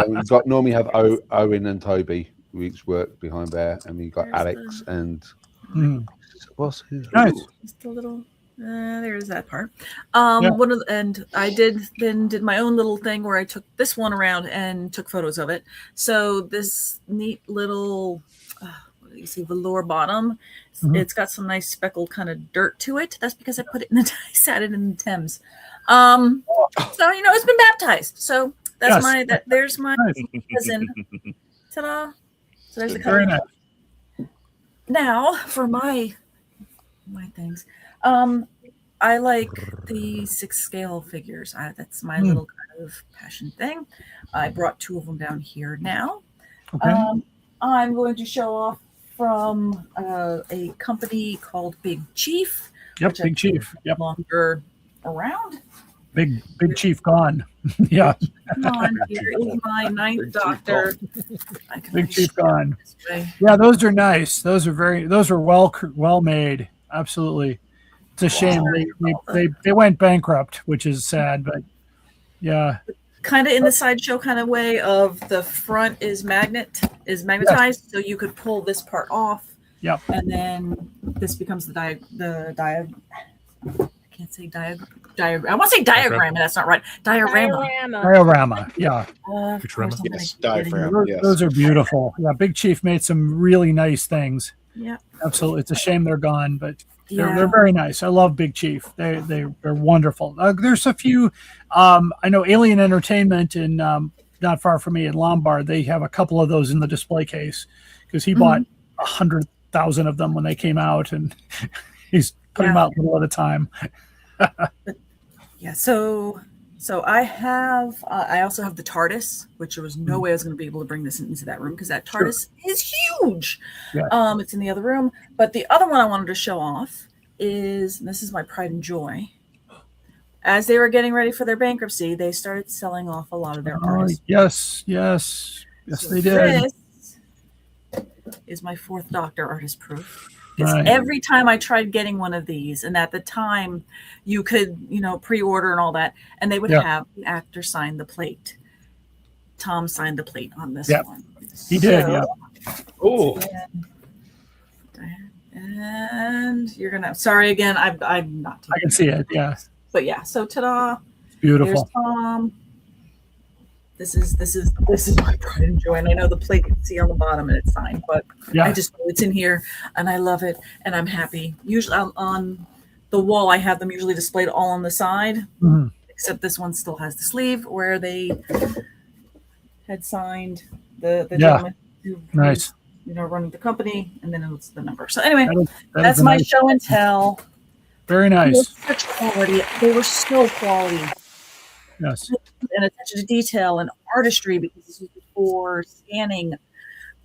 we've got normally have Owen and Toby, which work behind there, and we got Alex and what's his nice. Just a little. There's that part. And I did my own little thing where I took this one around and took photos of it. So this neat little, what do you see, velour bottom. It's got some nice speckled kind of dirt to it. That's because I put it I sat it in the Thames. So it's been baptized. So That's Yes. my. There's my Nice. cousin. Ta-da! So there's the Very cousin. nice. Now for my things. I like the 6 scale figures. That's my little kind of passion thing. I brought 2 of them down here now. Okay. I'm going to show off from a company called Big Chief. Yep, Big Chief. Yep. Longer around. Big Chief gone. Yeah. Come on, here is my ninth doctor. Big Chief gone. Yeah, those are nice. Those are well made. Absolutely. It's a shame they went bankrupt, which is sad, but yeah. Kind of in the sideshow kind of way of the front is magnetized, so you could pull this part off. Yep. And then this becomes I can't say diagram. I want to say diagram, and that's not right. Diorama. Yeah. Yes, diaphragm. Yes. Those are beautiful. Yeah, Big Chief made some really nice things. Yeah. Absolutely. It's a shame they're gone, but Yeah. they're very nice. I love Big Chief. They're wonderful. There's a few. I know Alien Entertainment in not far from me in Lombard. They have a couple of those in the display case because he bought 100,000 of them when they came out, and he's putting them out a little at a time. Yeah. So I have. I also have the TARDIS, which there was no way I was going to be able to bring this into that room because that TARDIS is huge. Yeah. It's in the other room, but the other one I wanted to show off is, and this is my pride and joy. As they were getting ready for their bankruptcy, they started selling off a lot of their artists. Yes, So they did. This is my 4th Doctor artist proof. Because Right. every time I tried getting one of these, and at the time you could, pre-order and all that, and they would have the actor sign the plate. Tom signed the plate on this one. He did, yeah. Oh. And you're gonna. Sorry again. I'm not. I can see it. Yeah. But yeah. So ta-da! It's beautiful. There's Tom. This is my pride and joy, and I know the plate you can see on the bottom and it's signed, but I just know it's in here and I love it and I'm happy. Usually on the wall I have them usually displayed all on the side, except this one still has the sleeve where they had signed the gentleman who nice. Running the company, and then it's the number. So anyway, that is my nice. show and tell. Very They were nice. such quality. They were so quality. Yes. And attention to detail and artistry, because this was before scanning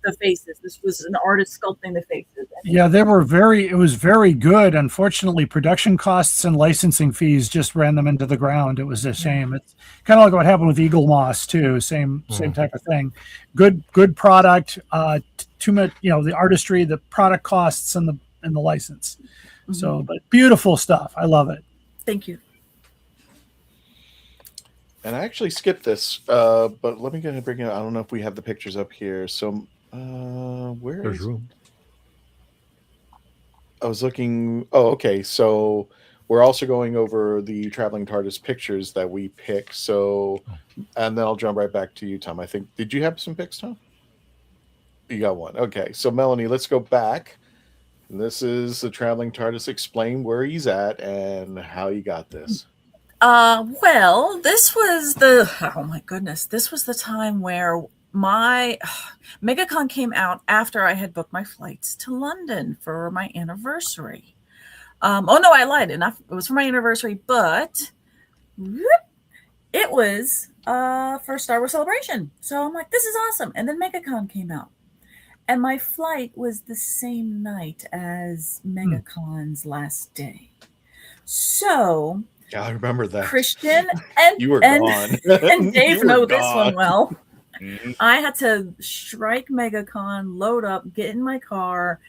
the faces. This was an artist sculpting the faces. Yeah, it was very good. Unfortunately, production costs and licensing fees just ran them into the ground. It was a shame. It's kind of like what happened with Eagle Moss too. Same type of thing. Good product. Too much, the artistry, the product costs, and the license. So, but beautiful stuff. I love it. Thank you. And I actually skipped this, but let me go ahead and bring it. I don't know if we have the pictures up here. So, where There's is room. I was looking. Oh, okay. So we're also going over the Traveling TARDIS pictures that we pick. So, and then I'll jump right back to you, Tom. I think. Did you have some picks, Tom? You got one. Okay. So, Melanie, let's go back. This is the Traveling TARDIS. Explain where he's at and how you got this. Well, this was oh my goodness, this was the time where my MegaCon came out after I had booked my flights to London for my anniversary. Oh no, I lied. It was for my anniversary, but it was for Star Wars Celebration. So I'm like, this is awesome. And then MegaCon came out. And my flight was the same night as MegaCon's last day. So Yeah, I remember that. Christian and you were gone. and Dave You were know this gone. one well. I had to strike MegaCon, load up, get in my car,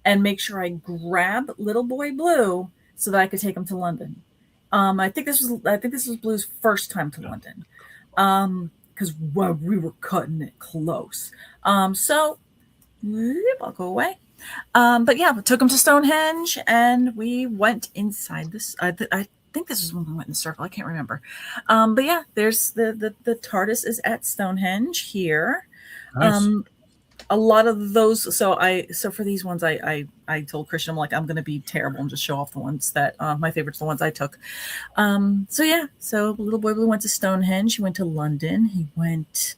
and make sure I grab Little Boy Blue so that I could take him to London. I think this was Blue's first time to London, because we were cutting it close. So I'll go away. But yeah, we took him to Stonehenge, and we went inside this. I think this was when we went in the circle. I can't remember. But yeah, there's the TARDIS is at Stonehenge here. Nice. A lot of those. So for these ones, I I told Christian, I'm like, I'm going to be terrible and just show off the ones that my favorites, the ones I took. So Little Boy Blue went to Stonehenge. He went to London. He went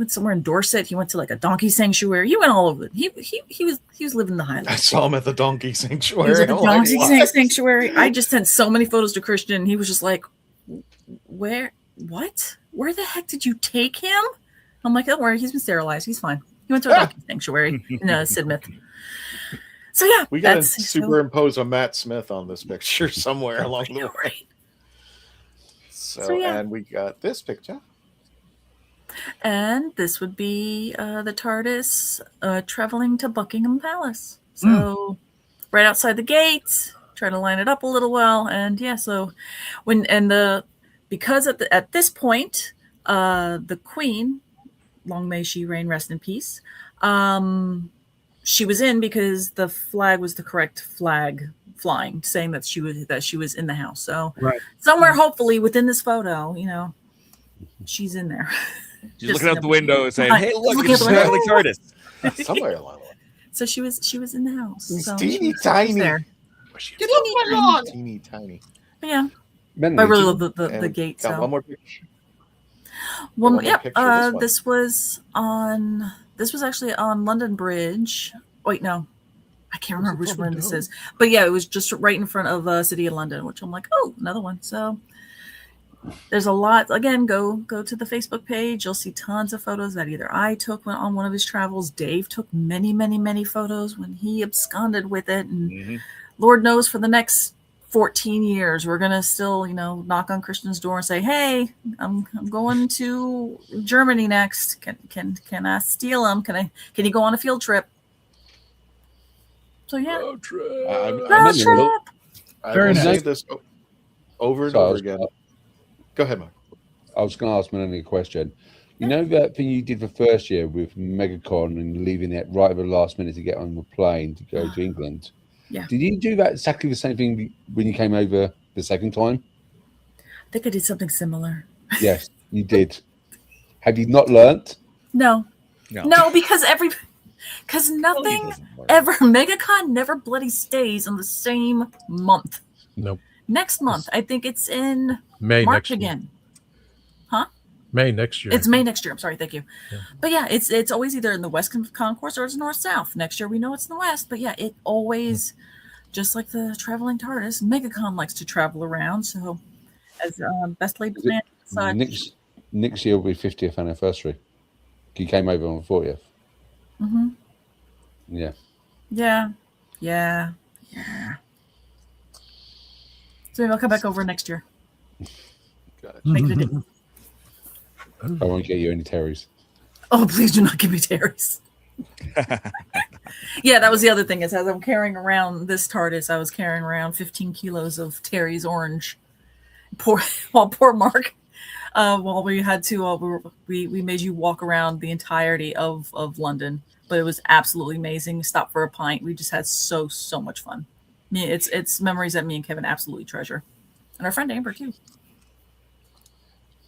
went somewhere in Dorset. He went to like a donkey sanctuary. He went all over. He was living the highlights. I saw him at the donkey sanctuary. He was at the donkey sanctuary. I just sent so many photos to Christian. He was just like, where the heck did you take him? I'm like, don't worry, he's been sterilized. He's fine. He went to a donkey sanctuary in Sidmouth. So yeah, we got to superimpose a Matt Smith on this picture somewhere along the way. Right. So yeah. And we got this picture. And this would be the TARDIS traveling to Buckingham Palace. So right outside the gates, try to line it up a little well. And yeah, so because at this point, the Queen, long may she reign, rest in peace, she was in because the flag was the correct flag flying, saying that she was in the house. So somewhere, hopefully within this photo, she's in there. She's looking out the window and saying, "Hey, look, it's Traveling TARDIS." Somewhere along the way. So she was in the house. It's so teeny tiny. Teeny tiny. But yeah. I really love the gate. Got so. one more picture. This was actually on London Bridge. Wait, no. I can't remember which one this is. But yeah, it was just right in front of City of London, which I'm like, oh, another one. So there's a lot. Again, go to the Facebook page. You'll see tons of photos that either I took on one of his travels. Dave took many, many, many photos when he absconded with it. And Lord knows for the next 14 years, we're going to still, knock on Christian's door and say, hey, I'm going to Germany next. Can I steal him? Can you go on a field trip? So yeah. Road trip. Very nice. Say this over and over again. Go ahead, Mark. I was going to ask Melanie a question. You know that thing you did the first year with MegaCon and leaving it right at the last minute to get on the plane to go to England? Yeah. Did you do that exactly the same thing when you came over the second time? I think I did something similar. Yes, you did. Have you not learnt? No, because nothing ever, MegaCon never bloody stays on the same month. Nope. Next month, I think it's in May March next again. Huh? May next year. It's May next year. I'm sorry. Thank you. Yeah. But yeah, it's always either in the West Concourse or it's North-South. Next year, we know it's in the West. But yeah, it always, just like the Traveling TARDIS, MegaCon likes to travel around. So as best laid plan. Next year will be 50th anniversary. You came over on the 40th. Mm-hmm. Yeah. Yeah. So maybe I'll come back over next year. Got it. Make it a date. I won't get you any Terrys. Oh, please do not give me Terrys. Yeah, that was the other thing is as I'm carrying around this TARDIS, I was carrying around 15 kilos of Terry's orange. Poor Mark. While we had to, we made you walk around the entirety of London, but it was absolutely amazing. Stopped for a pint. We just had so much fun. It's memories that me and Kevin absolutely treasure, and our friend Amber too.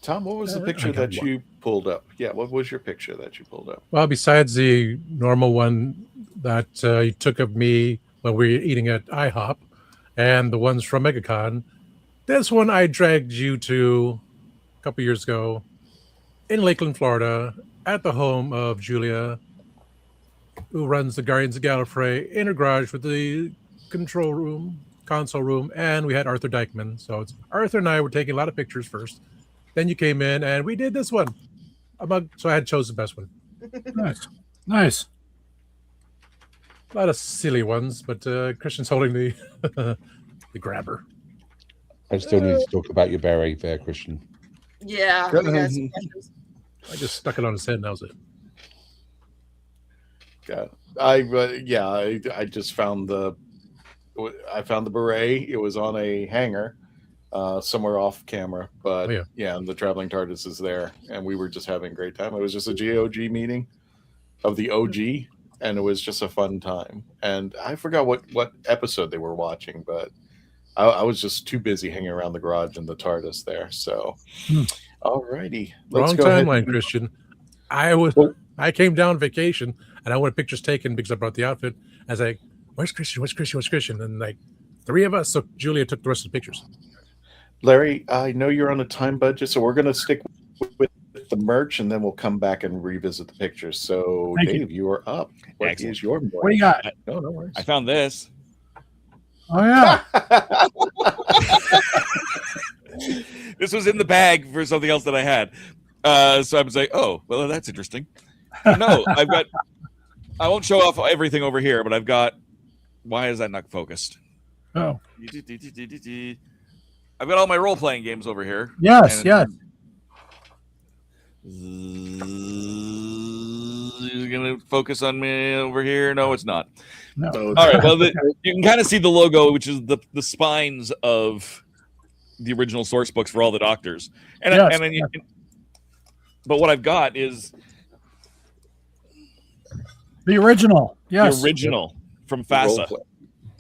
Tom, what was the picture that you pulled up? Yeah, what was your picture that you pulled up? Well, besides the normal one that you took of me when we were eating at IHOP, and the ones from MegaCon, this one I dragged you to a couple years ago in Lakeland, Florida, at the home of Julia, who runs the Guardians of Gallifrey, in her garage with the control room, console room, and we had Arthur Dykeman. So it's Arthur and I were taking a lot of pictures first. Then you came in and we did this one. So I had chosen the best one. Nice. A lot of silly ones, but Christian's holding the the grabber. I still need to talk about your beret there, Christian. Yeah. I just stuck it on his head and that was it. Got it. I just found the beret. It was on a hanger somewhere off camera, but and the Traveling TARDIS is there, and we were just having a great time. It was just a GOG meeting of the OG, and it was just a fun time. And I forgot what episode they were watching, but I was just too busy hanging around the garage and the TARDIS there. So, alrighty, wrong timeline, Christian. I came down vacation. and I wanted pictures taken because I brought the outfit. I was like, "Where's Christian? Where's Christian? Where's Christian?" And like 3 of us. So Julia took the rest of the pictures. Larry, I know you're on a time budget, so we're going to stick with the merch, and then we'll come back and revisit the pictures. So, Thank Dave, you are up. What is your What do you got? No worries. I found this. Oh yeah. This was in the bag for something else that I had. So I was like, oh, well, that's interesting. No, I won't show off everything over here, but I've got, why is that not focused? Oh. I've got all my role-playing games over here. Yes, yes. You're going to focus on me over here? No, it's not. No. All right, well, you can kind of see the logo, which is the spines of the original source books for all the doctors. And, Yes, and then you can, but what I've got is the original. Yes. the original from FASA.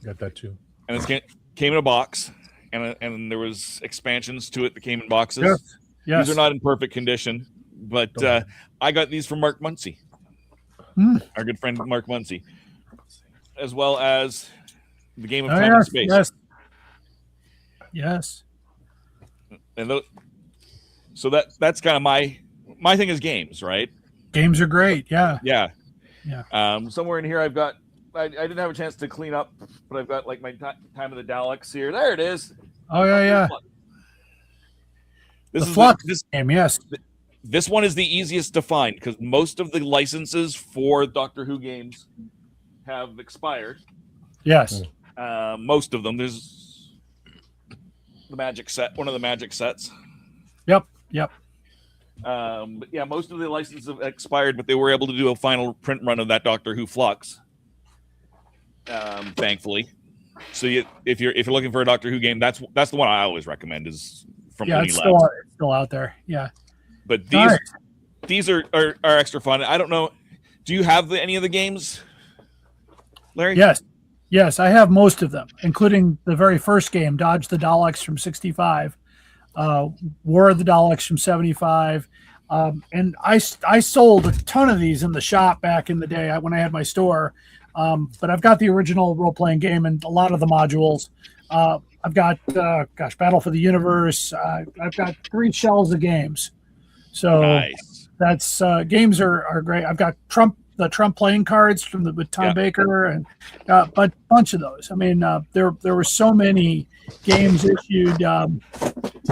Got that too. And it came in a box, and there was expansions to it that came in boxes. Yes. Yes. These are not in perfect condition, but I got these from Mark Muncy, our good friend Mark Muncy, as well as the Game of Time and Space. Yes. Yes. And so that's kind of my thing is games, right? Games are great. Yeah. Yeah. Yeah. Somewhere in here I've got. I didn't have a chance to clean up, but I've got like my Time of the Daleks here. There it is. Oh yeah. This The is Flux this game. Yes. This one is the easiest to find because most of the licenses for Doctor Who games have expired. Yes. Most of them. There's the Magic set, one of the Magic sets. Yep. But yeah, most of the licenses have expired, but they were able to do a final print run of that Doctor Who Flux. Thankfully, so if you're looking for a Doctor Who game, that's the one I always recommend is from Yeah, Uni it's Labs. still out there. Yeah. But Nice. these are extra fun. I don't know. Do you have any of the games, Larry? Yes, I have most of them, including the very first game, Dodge the Daleks from 65, War of the Daleks from 75. And I sold a ton of these in the shop back in the day when I had my store. But I've got the original role-playing game and a lot of the modules. I've got, Battle for the Universe. I've got 3 shelves of games. So Nice. that's games are great. I've got the Trump playing cards with Tom Baker and a bunch of those. I mean, there were so many games issued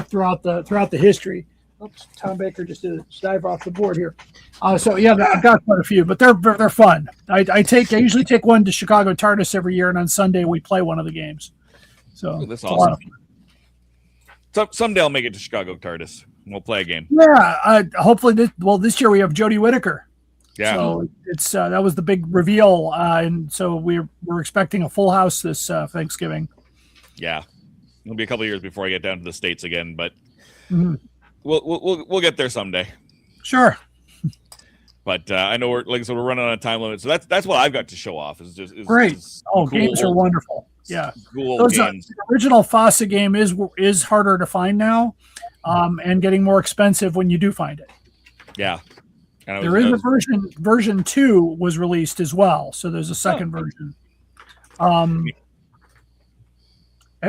throughout the history. Oops, Tom Baker just did a dive off the board here. So yeah, I've got quite a few, but they're fun. I usually take one to Chicago TARDIS every year, and on Sunday we play one of the games. So That's it's a lot of awesome. Someday I'll make it to Chicago TARDIS and we'll play a game. Yeah, hopefully this year we have Jodie Whittaker. Yeah. So it's that was the big reveal, and so we're expecting a full house this Thanksgiving. Yeah, it'll be a couple of years before I get down to the States again, but Mhm. we'll get there someday. Sure. But I know we're running on a time limit, so that's what I've got to show off. Is Great. cool Games are wonderful. Yeah. Cool Those games. the original FASA game is harder to find now, and getting more expensive when you do find it. Yeah. And There is a version 2 was released as well, so there's a second version. Have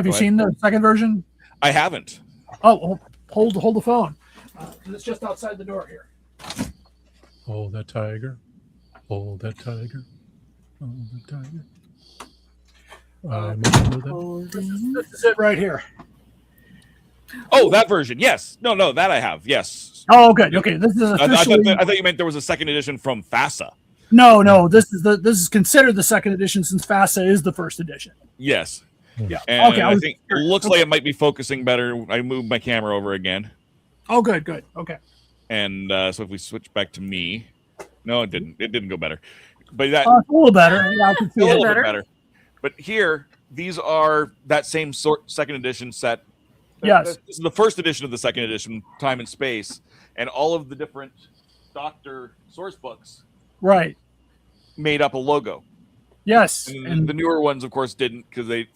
you ahead. seen the second version? I haven't. Oh, hold the phone. It's just outside the door here. Hold that tiger. Hold that tiger. Hold that tiger. This is it right here. Oh, that version. Yes. No, that I have. Yes. Oh, good. Okay, this is officially. I thought you meant there was a second edition from FASA. No. This is considered the second edition since FASA is the first edition. Yes. Yeah. And Okay. I think it looks like it might be focusing better. I moved my camera over again. Oh, good. Okay. And so if we switch back to me, no, it didn't. It didn't go better. But that It's a little better. Yeah, I can a see little it. bit better. But here, these are that same second edition set. Yes. This is the first edition of the second edition, Time and Space, and all of the different Doctor source books Right. made up a logo. Yes. And the newer ones, of course, didn't because they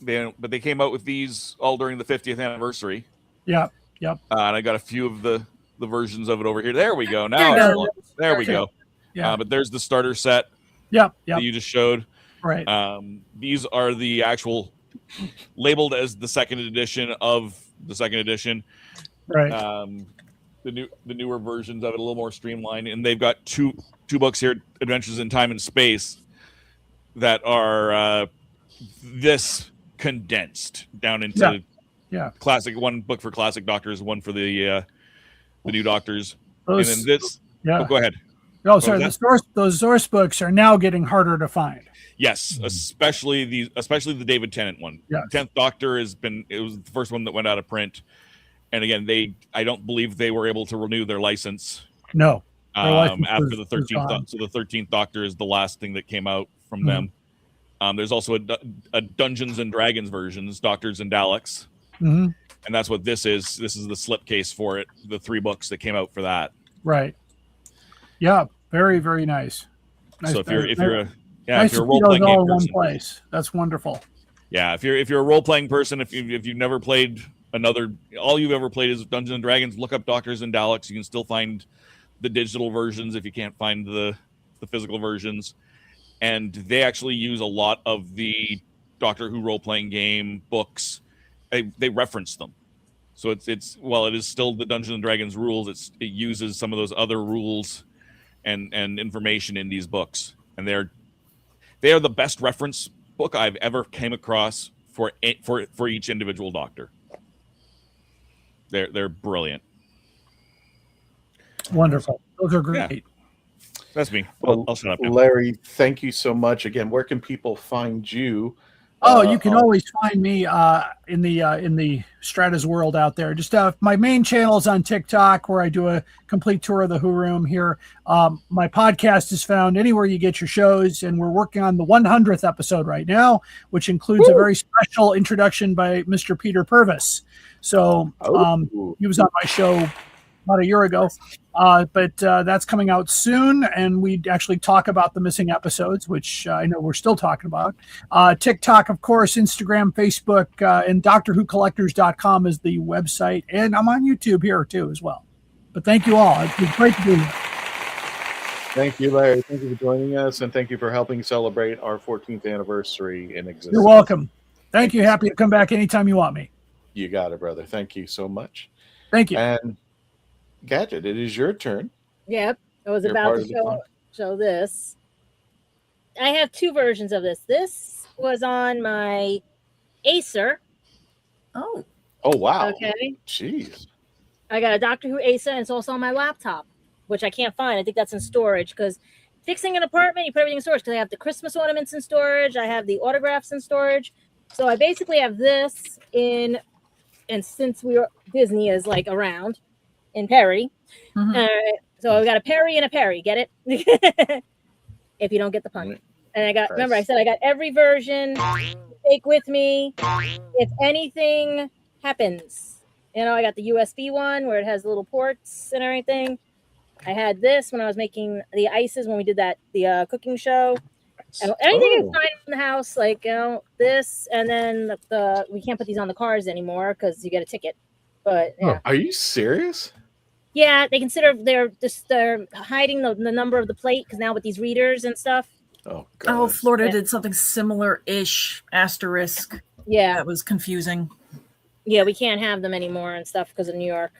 came out with these all during the 50th anniversary. Yep. And I got a few of the versions of it over here. There we go. There you Now go. there we go. Yeah. But there's the starter set. Yep. that you just showed. Right. These are the actual labeled as the second edition of the second edition. Right. The newer versions of it, a little more streamlined, and they've got two books here, Adventures in Time and Space, that are this condensed down into classic. One book for classic doctors, one for the new doctors, and then this. Yeah. Oh, go ahead. Oh, sorry. Those source books are now getting harder to find. Yes, especially the David Tennant one. Yeah. 10th Doctor it was the first one that went out of print, and again, I don't believe they were able to renew their license. No. After the 13th, so the 13th Doctor is the last thing that came out from them. There's also a Dungeons and Dragons versions, Doctors and Daleks, and that's what this is. This is the slipcase for it. The 3 books that came out for that. Right. Yeah. Very, very nice. So if you're a nice if you're a to role see those playing all game in one person, place. That's wonderful. yeah, if you're a role playing person, if you've never played all you've ever played is Dungeons and Dragons, look up Doctors and Daleks. You can still find the digital versions if you can't find the physical versions, and they actually use a lot of the Doctor Who role playing game books. They reference them, so it's while it is still the Dungeons and Dragons rules, it uses some of those other rules and information in these books, and they are the best reference book I've ever came across for each individual Doctor. They're brilliant. Wonderful. Those are great. Yeah. That's me. Well, I'll shut up now. Larry, thank you so much. Again, where can people find you? You can always find me in the Stratus world out there. Just my main channel is on TikTok, where I do a complete tour of the Who Room here. My podcast is found anywhere you get your shows, and we're working on the 100th episode right now, which includes a very special introduction by Mr. Peter Purvis. So he was on my show about a year ago, but that's coming out soon, and we actually talk about the missing episodes, which I know we're still talking about. TikTok, of course, Instagram, Facebook, and DoctorWhoCollectors.com is the website, and I'm on YouTube here too as well. But thank you all. It's been great to be here. Thank you, Larry. Thank you for joining us, and thank you for helping celebrate our 14th anniversary in existence. You're welcome. Thank you. Happy to come back anytime you want me. You got it, brother. Thank you so much. Thank you. And Gadget, it is your turn. Yep. I was You're about part to of the show this. I have 2 versions of this. This was on my Acer. Oh. Oh, wow. Okay. Jeez. I got a Doctor Who Acer, and it's also on my laptop, which I can't find. I think that's in storage, because fixing an apartment, you put everything in storage, because I have the Christmas ornaments in storage. I have the autographs in storage. So I basically have this in, and since Disney is like around in Perry, so I've got a Perry and a Perry. Get it? If you don't get the pun. And I got, remember I said I got every version to take with me if anything happens. You know, I got the USB one where it has little ports and everything. I had this when I was making the ices when we did the cooking show. And anything you find in the house, like, you know, this, and then we can't put these on the cars anymore because you get a ticket. But yeah. Are you serious? Yeah, they consider they're hiding the number of the plate, because now with these readers and stuff. Oh, God. Oh, Florida did something similar-ish, asterisk. Yeah. That was confusing. Yeah, we can't have them anymore and stuff because of New York.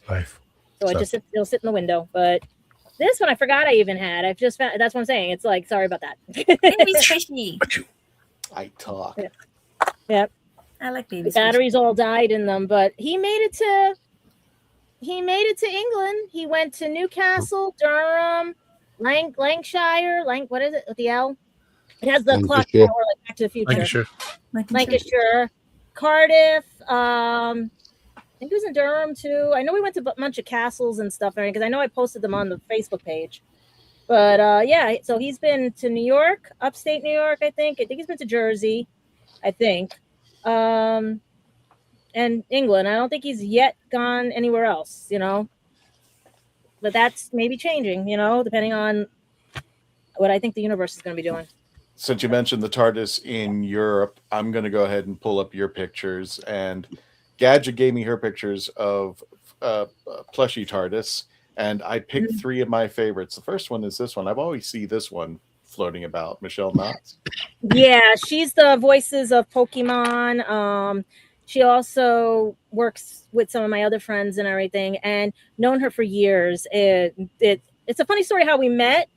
Life. So it'll sit in the window. But this one I forgot I even had. I've just found, that's what I'm saying. It's like, sorry about that. Baby's fishy. I talk. Yep. I like babies. The batteries all died in them, but he made it to England. He went to Newcastle, Durham, Lancashire, what is it with the L? It has the clock tower like Back to the Future. Lancashire, Cardiff. I think he was in Durham too. I know we went to a bunch of castles and stuff, because I know I posted them on the Facebook page. But yeah, so he's been to New York, upstate New York, I think. I think he's been to Jersey, I think. And England. I don't think he's yet gone anywhere else, you know. But that's maybe changing, you know, depending on what I think the universe is going to be doing. Since you mentioned the TARDIS in Europe, I'm going to go ahead and pull up your pictures. And Gadget gave me her pictures of plushy TARDIS, and I picked 3 of my favorites. The first one is this one. I've always seen this one floating about. Michelle Knotts. Yeah, she's the voices of Pokemon. She also works with some of my other friends and everything, and known her for years. It's a funny story how we met,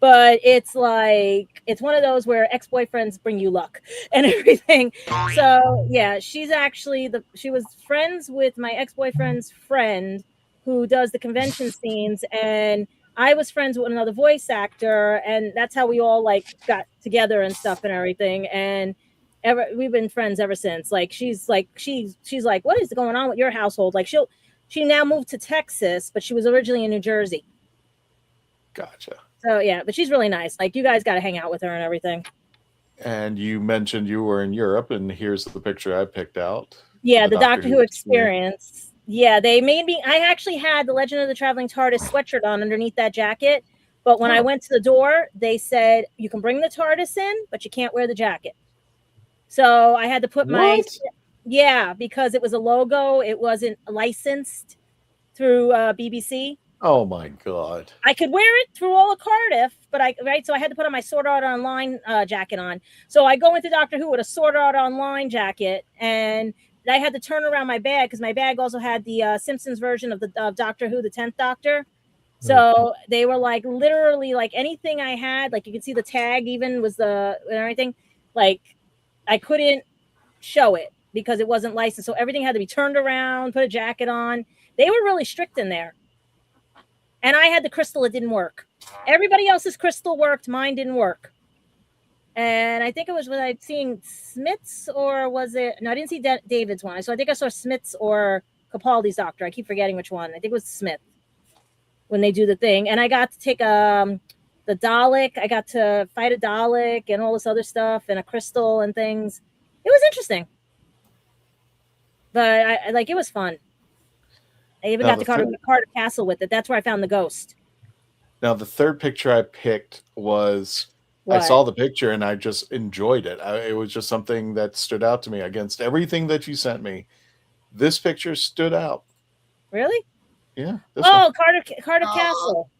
but it's like it's one of those where ex-boyfriends bring you luck and everything. So yeah, she's actually she was friends with my ex-boyfriend's friend who does the convention scenes, and I was friends with another voice actor, and that's how we all like got together and stuff and everything. And we've been friends ever since. Like she's like what is going on with your household? Like she now moved to Texas, but she was originally in New Jersey. Gotcha. So yeah, but she's really nice. Like you guys got to hang out with her and everything. And you mentioned you were in Europe, and here's the picture I picked out. Yeah, the Doctor Who experience. Yeah, they made me. I actually had the Legend of the Traveling TARDIS sweatshirt on underneath that jacket. But when I went to the door, they said you can bring the TARDIS in, but you can't wear the jacket. So I had to put because it was a logo. It wasn't licensed through BBC. Oh my God! I could wear it through all of Cardiff, but so I had to put on my Sword Art Online jacket on. So I go into Doctor Who with a Sword Art Online jacket, and I had to turn around my bag because my bag also had the Simpsons version of Doctor Who, the 10th Doctor. So they were like literally like anything I had, like you could see the tag even was and everything. Like I couldn't show it because it wasn't licensed. So everything had to be turned around, put a jacket on. They were really strict in there. And I had the crystal, it didn't work. Everybody else's crystal worked, mine didn't work. And I think it was when I'd seen Smith's, or was it? No, I didn't see David's one. So I think I saw Smith's or Capaldi's Doctor. I keep forgetting which one. I think it was Smith when they do the thing. And I got to take the Dalek. I got to fight a Dalek and all this other stuff and a crystal and things. It was interesting. But I like it was fun. I even got to Carter Castle with it. That's where I found the ghost. Now, the third picture I picked was, I saw the picture and I just enjoyed it. It was just something that stood out to me against everything that you sent me. This picture stood out. Really? Yeah. Carter Castle.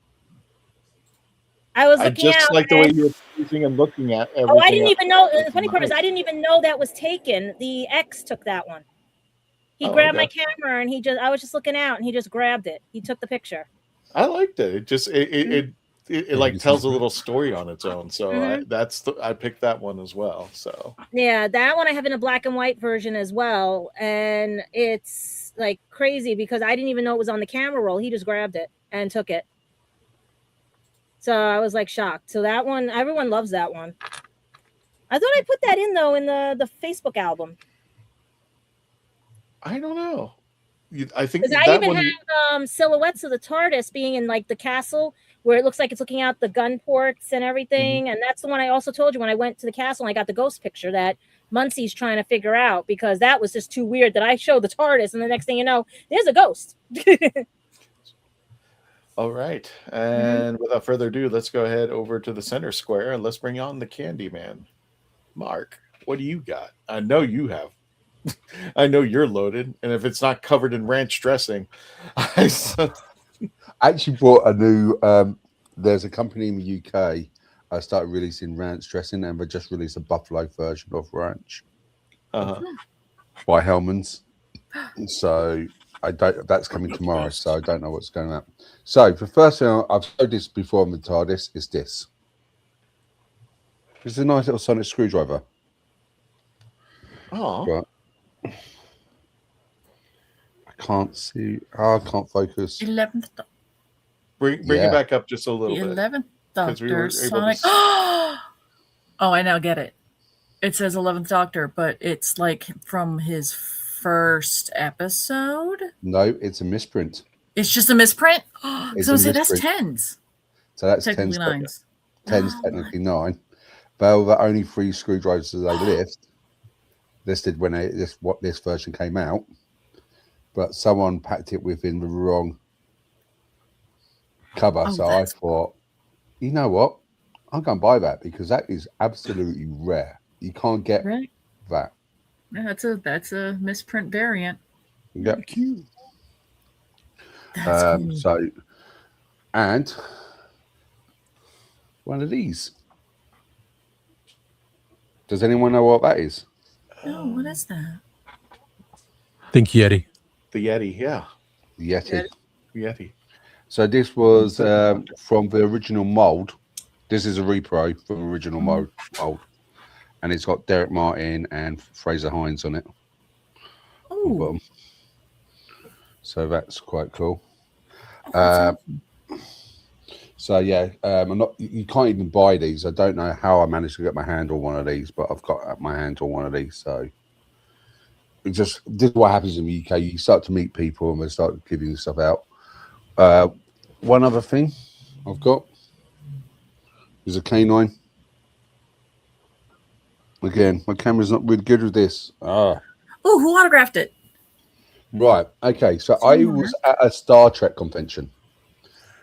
I was looking out. I just like the way you were choosing and looking at everything. Oh, I didn't even know. The funny part is I didn't even know that was taken. The X took that one. He grabbed my camera and I was just looking out and he just grabbed it. He took the picture. I liked it. It just it like tells a little story on its own. So I picked that one as well. So yeah, that one I have in a black and white version as well, and it's like crazy because I didn't even know it was on the camera roll. He just grabbed it and took it. So I was like shocked. So that one, everyone loves that one. I thought I put that in though in the Facebook album. I don't know. I think because I even have silhouettes of the TARDIS being in like the castle where it looks like it's looking out the gun ports and everything. And that's the one I also told you when I went to the castle and I got the ghost picture that Muncie's trying to figure out because that was just too weird that I showed the TARDIS and the next thing you know, there's a ghost. All right. And without further ado, let's go ahead over to the center square and let's bring on the Candyman. Mark, what do you got? I know you have. I know you're loaded, and if it's not covered in ranch dressing, I actually bought a new. There's a company in the UK. I started releasing ranch dressing, and they just released a buffalo version of ranch by Hellman's. So I don't. That's coming tomorrow, so I don't know what's going on. So the first thing I've showed this before on the TARDIS is this. It's a nice little sonic screwdriver. Oh. Right. I can't see. I can't focus. 11th. Bring it back up just a little bit. 11th Doctor Sonic. To... Oh, I now get it. It says 11th Doctor, but it's like from his first episode. No, it's a misprint. It's just a misprint. So that's misprint. 10s. So that's technically 10s. 9s. 10s, technically 9. Well, the only 3 screwdrivers that they listed when this version came out, but someone packed it within the wrong cover. So I thought, you know what? I'm going to buy that because that is absolutely rare. You can't get that. Yeah, that's a misprint variant. Yep. That's cool. So, and one of these. Does anyone know what that is? Oh, what is that? Think Yeti. The Yeti, yeah. The Yeti. Yeti. So this was from the original mold. This is a repro from the original mold. And it's got Derek Martin and Fraser Hines on it. Oh. So that's quite cool. Oh, So yeah, I'm not. You can't even buy these. I don't know how I managed to get my hand on one of these, but I've got my hand on one of these. So it just this is what happens in the UK. You start to meet people and they start giving stuff out. One other thing I've got is a canine. Again, my camera's not really good with this. Oh, who autographed it? Right. Okay. So I was at a Star Trek convention.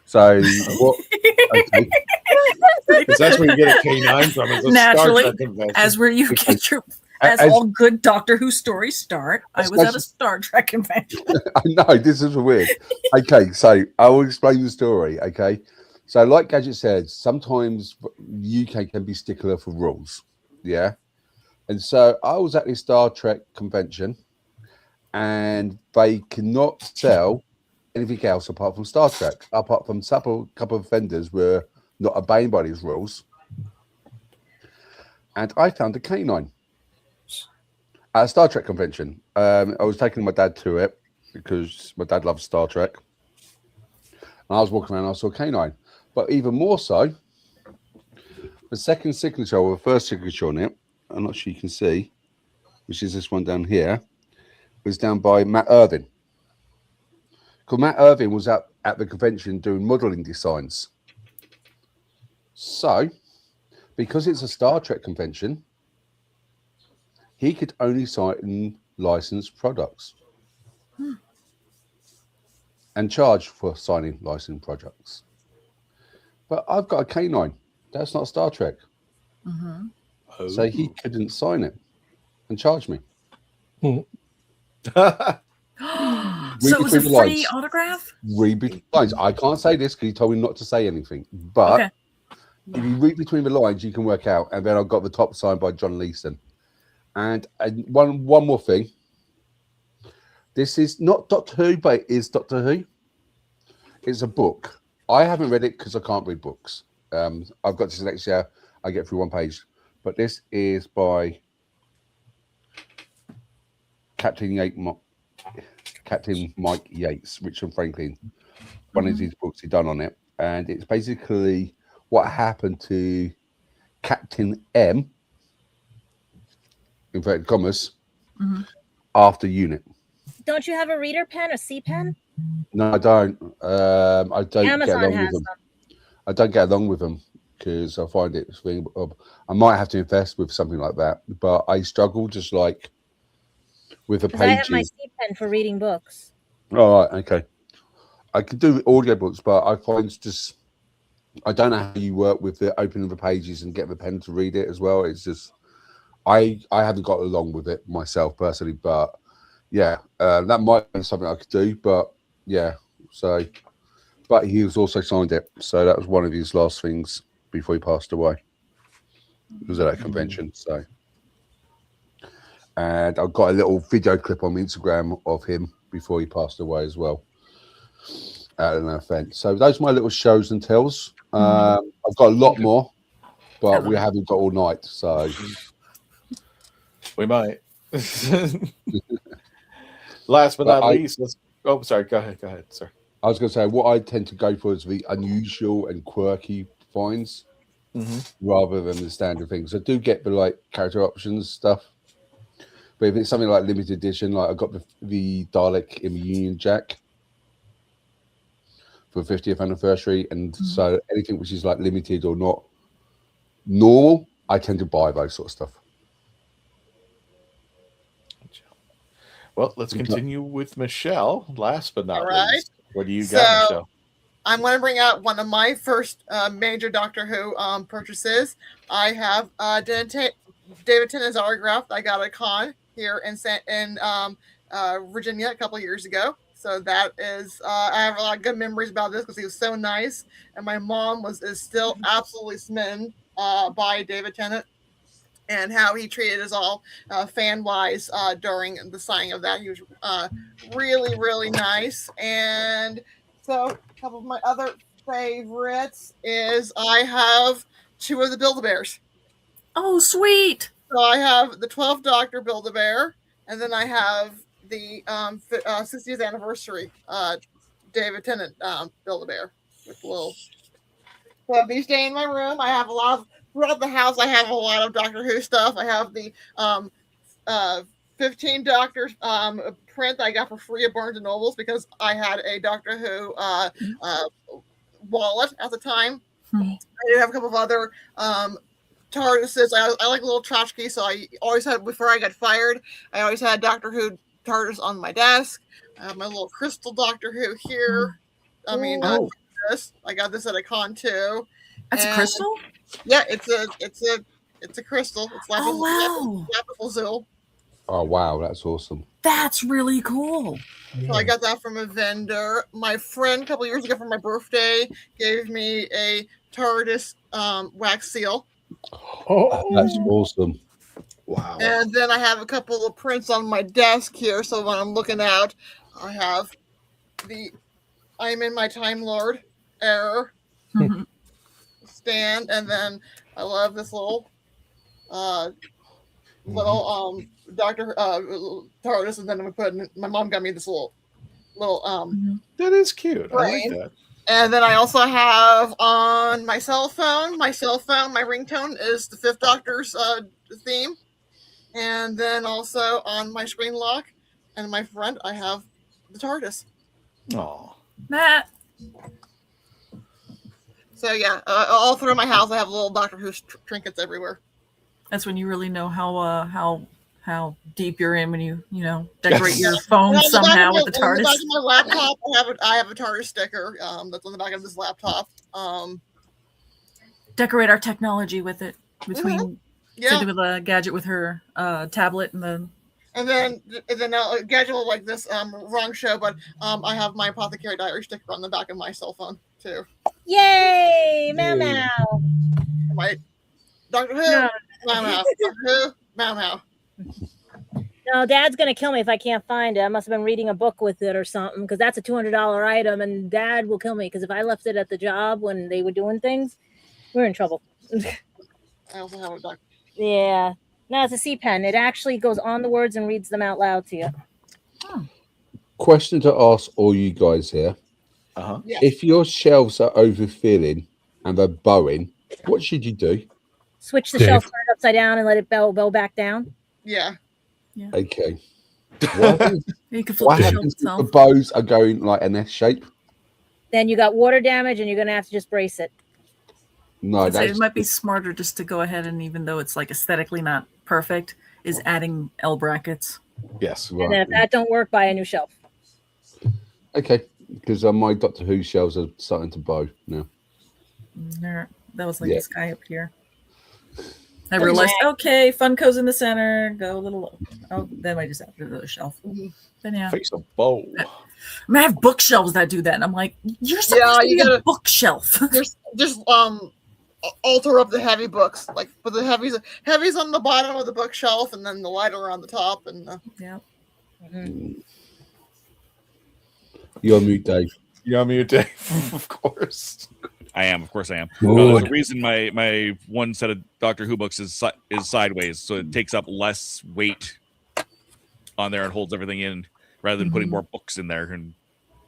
So what? Okay. Because that's where you get a canine from. It's a Naturally, Star Trek convention. as where you get your, as all good Doctor Who stories start. I was at a Star Trek convention. I know, this is weird. Okay, so I will explain the story. Okay, so like Gadget said, sometimes the UK can be stickler for rules. Yeah, and so I was at this Star Trek convention, and they cannot sell anything else apart from Star Trek, apart from a couple of vendors were not obeying by these rules. And I found a canine at a Star Trek convention. I was taking my dad to it because my dad loves Star Trek. And I was walking around and I saw a canine. But even more so, the second signature or the first signature on it, I'm not sure you can see, which is this one down here, was down by Matt Irvin. Because Matt Irvin was at the convention doing modeling designs. So, because it's a Star Trek convention, he could only sign licensed products and charge for signing licensed products. But I've got a canine. That's not Star Trek. So he couldn't sign it and charge me. So it was a free autograph? Read between the lines. I can't say this because he told me not to say anything. But if you read between the lines, you can work out. And then I've got the top signed by John Leeson. And one more thing. This is not Doctor Who, but it is Doctor Who. It's a book. I haven't read it because I can't read books. I've got dyslexia. I get through one page. But this is by Captain Mike Yates, Richard Franklin. One of his books he done on it. And it's basically what happened to Captain M, inverted commas, after UNIT. Don't you have a reader pen, a C pen? No, I don't. I don't Amazon get along has with them. them. I don't get along with them because I find it. I might have to invest with something like that, but I struggle just like with the pages. I have my C pen for reading books. All right, okay. I could do audiobooks, but I find it's just I don't know how you work with the opening the pages and get the pen to read it as well. It's just I haven't got along with it myself personally, but yeah, that might be something I could do. But yeah, so but he was also signed it, so that was one of his last things before he passed away. It was at that convention, so. And I've got a little video clip on Instagram of him before he passed away as well at an event. So those are my little shows and tells. I've got a lot more, but we haven't got all night, so we might. Last but not least, let's. Oh, sorry. Go ahead, sir. I was going to say what I tend to go for is the unusual and quirky finds rather than the standard things. I do get the like character options stuff. But if it's something like limited edition, like I got the Dalek in the Union Jack for 50th anniversary, and so anything which is like limited or not normal, I tend to buy those sort of stuff. Well, let's continue with Michelle. Last but not least, what do you got, Michelle? I'm going to bring out one of my first major Doctor Who purchases. I have David Tennant's autograph I got at a con here in Virginia a couple of years ago. So that is, I have a lot of good memories about this because he was so nice, and my mom is still absolutely smitten by David Tennant. and how he treated us all fan-wise during the signing of that. He was really, really nice. And so a couple of my other favorites is I have 2 of the Build-A-Bears. Oh, sweet. So I have the 12th Doctor Build-A-Bear, and then I have the 60th anniversary David Tennant Build-A-Bear with little. So these stay in my room. I have a lot of throughout the house. I have a lot of Doctor Who stuff. I have the 15 Doctors print that I got for free at Barnes and Nobles because I had a Doctor Who wallet at the time. I did have a couple of other TARDISes. I like little tchotchkes, so I always had, before I got fired, I always had Doctor Who TARDIS on my desk. I have my little crystal Doctor Who here. I mean, this. I got this at a con too. That's a crystal? Yeah, it's a crystal. It's like wow. Lapis. Oh wow, that's awesome. That's really cool. So I got that from a vendor. My friend a couple years ago for my birthday gave me a TARDIS wax seal. Oh, that's awesome. Wow. And then I have a couple of prints on my desk here. So when I'm looking out, I have the I'm in my Time Lord error stand, and then I love this little Doctor TARDIS, and then I'm putting. My mom got me this little That is cute. frame. I like that. And then I also have on my cell phone, my ringtone is the 5th Doctor's theme. And then also on my screen lock and my front, I have the TARDIS. Oh, Matt. So yeah, all through my house, I have little Doctor Who trinkets everywhere. That's when you really know how deep you're in when you decorate your phone somehow with the TARDIS. On the back of my laptop, I have a TARDIS sticker that's on the back of this laptop. Decorate our technology with it between Yeah. Cindy with a gadget with her tablet and the. And then a gadget like this, wrong show, but I have my Apothecary Diary sticker on the back of my cell phone too. Yay! Meow meow. My Doctor Who, No. meow meow. Doctor Who, meow meow. No, Dad's gonna kill me if I can't find it. I must have been reading a book with it or something, because that's a $200 item, and Dad will kill me because if I left it at the job when they were doing things, we're in trouble. I also have a Doctor. Yeah. No, it's a C pen. It actually goes on the words and reads them out loud to you. Question to ask all you guys here. Yeah. If your shelves are overfilling and they're bowing, what should you do? Switch the Dave. shelf, turn it upside down, and let it bow back down. Yeah. Okay. What happens, You can flip what the shelf happens if the itself. bows are going like an S shape? Then you got water damage, and you're gonna have to just brace it. No, I'd say that's it might be smarter just to go ahead and, even though it's like aesthetically not perfect, is adding L brackets. Yes. And then if that don't work, buy a new shelf. okay. Because my Doctor Who shelves are starting to bow now. There, that was like Yeah. this guy up here. I realized, okay, Funko's in the center. Go a little low. Oh, then I just added another shelf. Then yeah, Face a bow. I mean, I have bookshelves that do that, and I'm like, you're supposed Yeah, to you be a gotta- bookshelf. Just alter up the heavy books, like put the heavies on the bottom of the bookshelf, and then the lighter on the top, and yeah. You're on mute, Dave. You're on mute, Dave. Of course. I am, of course, I am. Good. There's a reason my one set of Doctor Who books is sideways, so it takes up less weight on there and holds everything in, rather than putting more books in there. And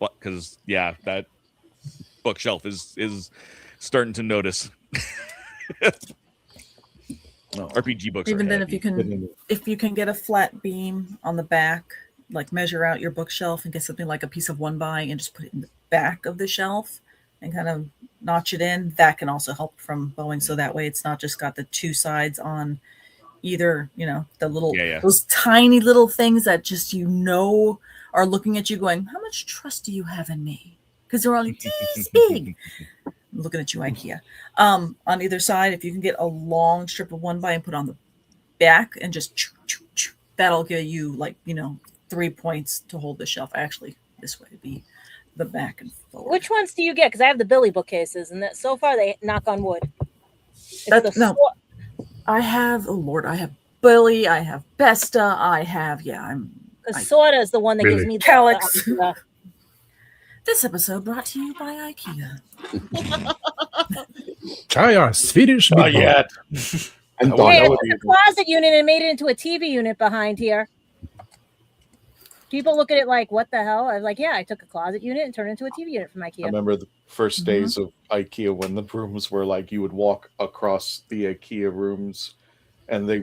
because that bookshelf is starting to notice. RPG books. Even are then, heavy. if you can get a flat beam on the back, like measure out your bookshelf and get something like a piece of 1x and just put it in the back of the shelf and kind of notch it in, that can also help from bowing. So that way it's not just got the two sides on either, the little, those tiny little things that just, are looking at you going, how much trust do you have in me? Because they're only this big. I'm looking at you, IKEA. On either side, if you can get a long strip of 1x and put on the back and just that'll give you 3 points to hold the shelf. Actually, this way would be the back and forward. Which ones do you get? Because I have the Billy bookcases, and so far they knock on wood. It's That's- the no. I have, oh Lord, I have Billy, I have Besta, I have, Because Sorta is the one that gives me the Calyx. idea. This episode brought to you by IKEA. Try our Swedish Not meatball. yet. And Hey, I Don. took a closet unit and made it into a TV unit behind here. People look at it like, what the hell? I was like, yeah, I took a closet unit and turned it into a TV unit from I IKEA. remember the first days of IKEA when the rooms were like you would walk across the IKEA rooms and the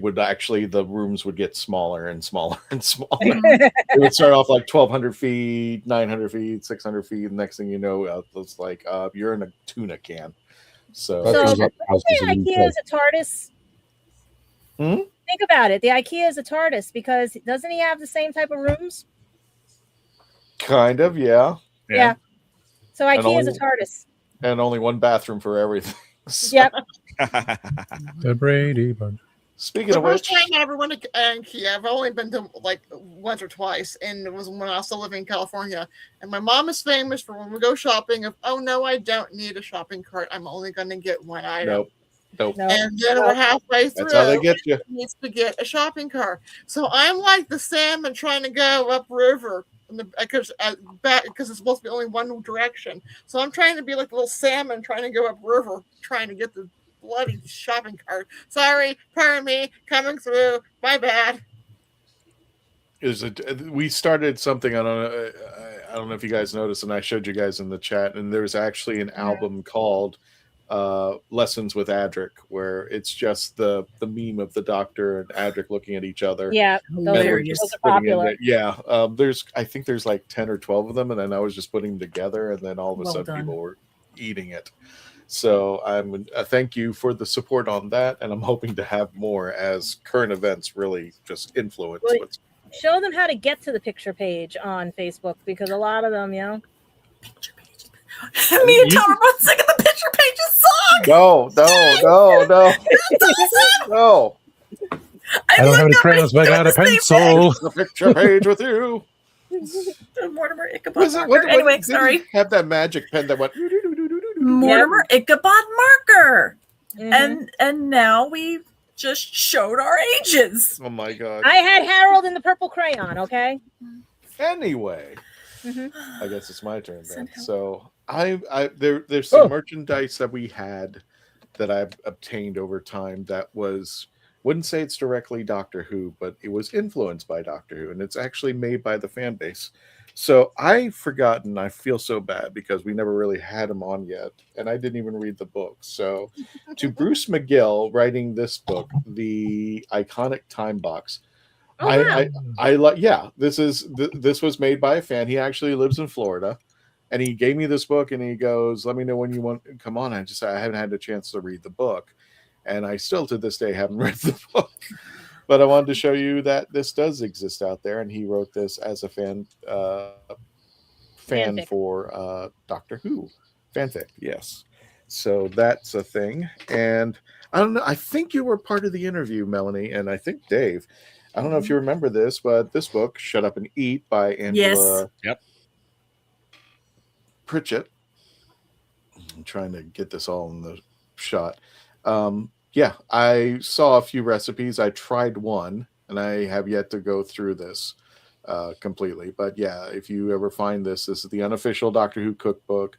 rooms would get smaller and smaller and smaller. It would start off like 1,200 feet, 900 feet, 600 feet. And next thing you know, it's like you're in a tuna can. So IKEA is a TARDIS. Think about it. The IKEA is a TARDIS because doesn't he have the same type of rooms? Kind of, yeah. Yeah. So And IKEA is a only- TARDIS. And only one bathroom for everything. Yep. The Brady Bunch. Speaking The of first which, time I ever went to IKEA, I've only been to like once or twice, and it was when I was still living in California. And my mom is famous for when we go shopping of, oh no, I don't need a shopping cart. I'm only going to get one item. Nope. And then we're halfway through. That's how they get you. and Needs to get a shopping cart. So I'm like the salmon trying to go upriver because it's supposed to be only one direction. So I'm trying to be like the little salmon trying to go upriver, trying to get the bloody shopping cart. Sorry, pardon me, coming through. My bad. We started something. I don't know if you guys noticed, and I showed you guys in the chat. And there's actually an album called Lessons with Adric, where it's just the meme of the Doctor and Adric looking at each other. Yeah, And those we're are just popular. putting in there- Yeah, I think there's like 10 or 12 of them, and then I was just putting them together, and then all of a Well sudden done. people were eating it. So I'm thank you for the support on that, and I'm hoping to have more as current events really just influence Well, what's. show them how to get to the picture page on Facebook because a lot of them, Me and Tom are both singing the picture pages song. No. No. I don't have any crayons, but I got a pencil. The picture page with you. Mortimer Ichabod Was it, marker. Anyway, sorry. Have that magic pen that went. Mortimer Ichabod marker. Mm-hmm. And now we just showed our ages. Oh my god. I had Harold in the purple crayon, okay? Anyway, Mhm. I guess it's my turn then. So there's some merchandise that we had that I've obtained over time that wouldn't say it's directly Doctor Who, but it was influenced by Doctor Who, and it's actually made by the fan base. So I've forgotten. I feel so bad because we never really had him on yet, and I didn't even read the book. So to Bruce McGill writing this book, The Iconic Time Box. Oh, wow. I like. Yeah, this was made by a fan. He actually lives in Florida, and he gave me this book, and he goes, "Let me know when you want to come on." I haven't had a chance to read the book, and I still to this day haven't read the book. But I wanted to show you that this does exist out there, and he wrote this as a fan Fanfic. for Doctor Who fanfic. Yes, so that's a thing, and I don't know. I think you were part of the interview, Melanie, and I think Dave. I don't know if you remember this, but this book, Shut Up and Eat by Angela Pritchett. I'm trying to get this all in the shot. Yeah, I saw a few recipes. I tried one, and I have yet to go through this completely. But yeah, if you ever find this is the unofficial Doctor Who cookbook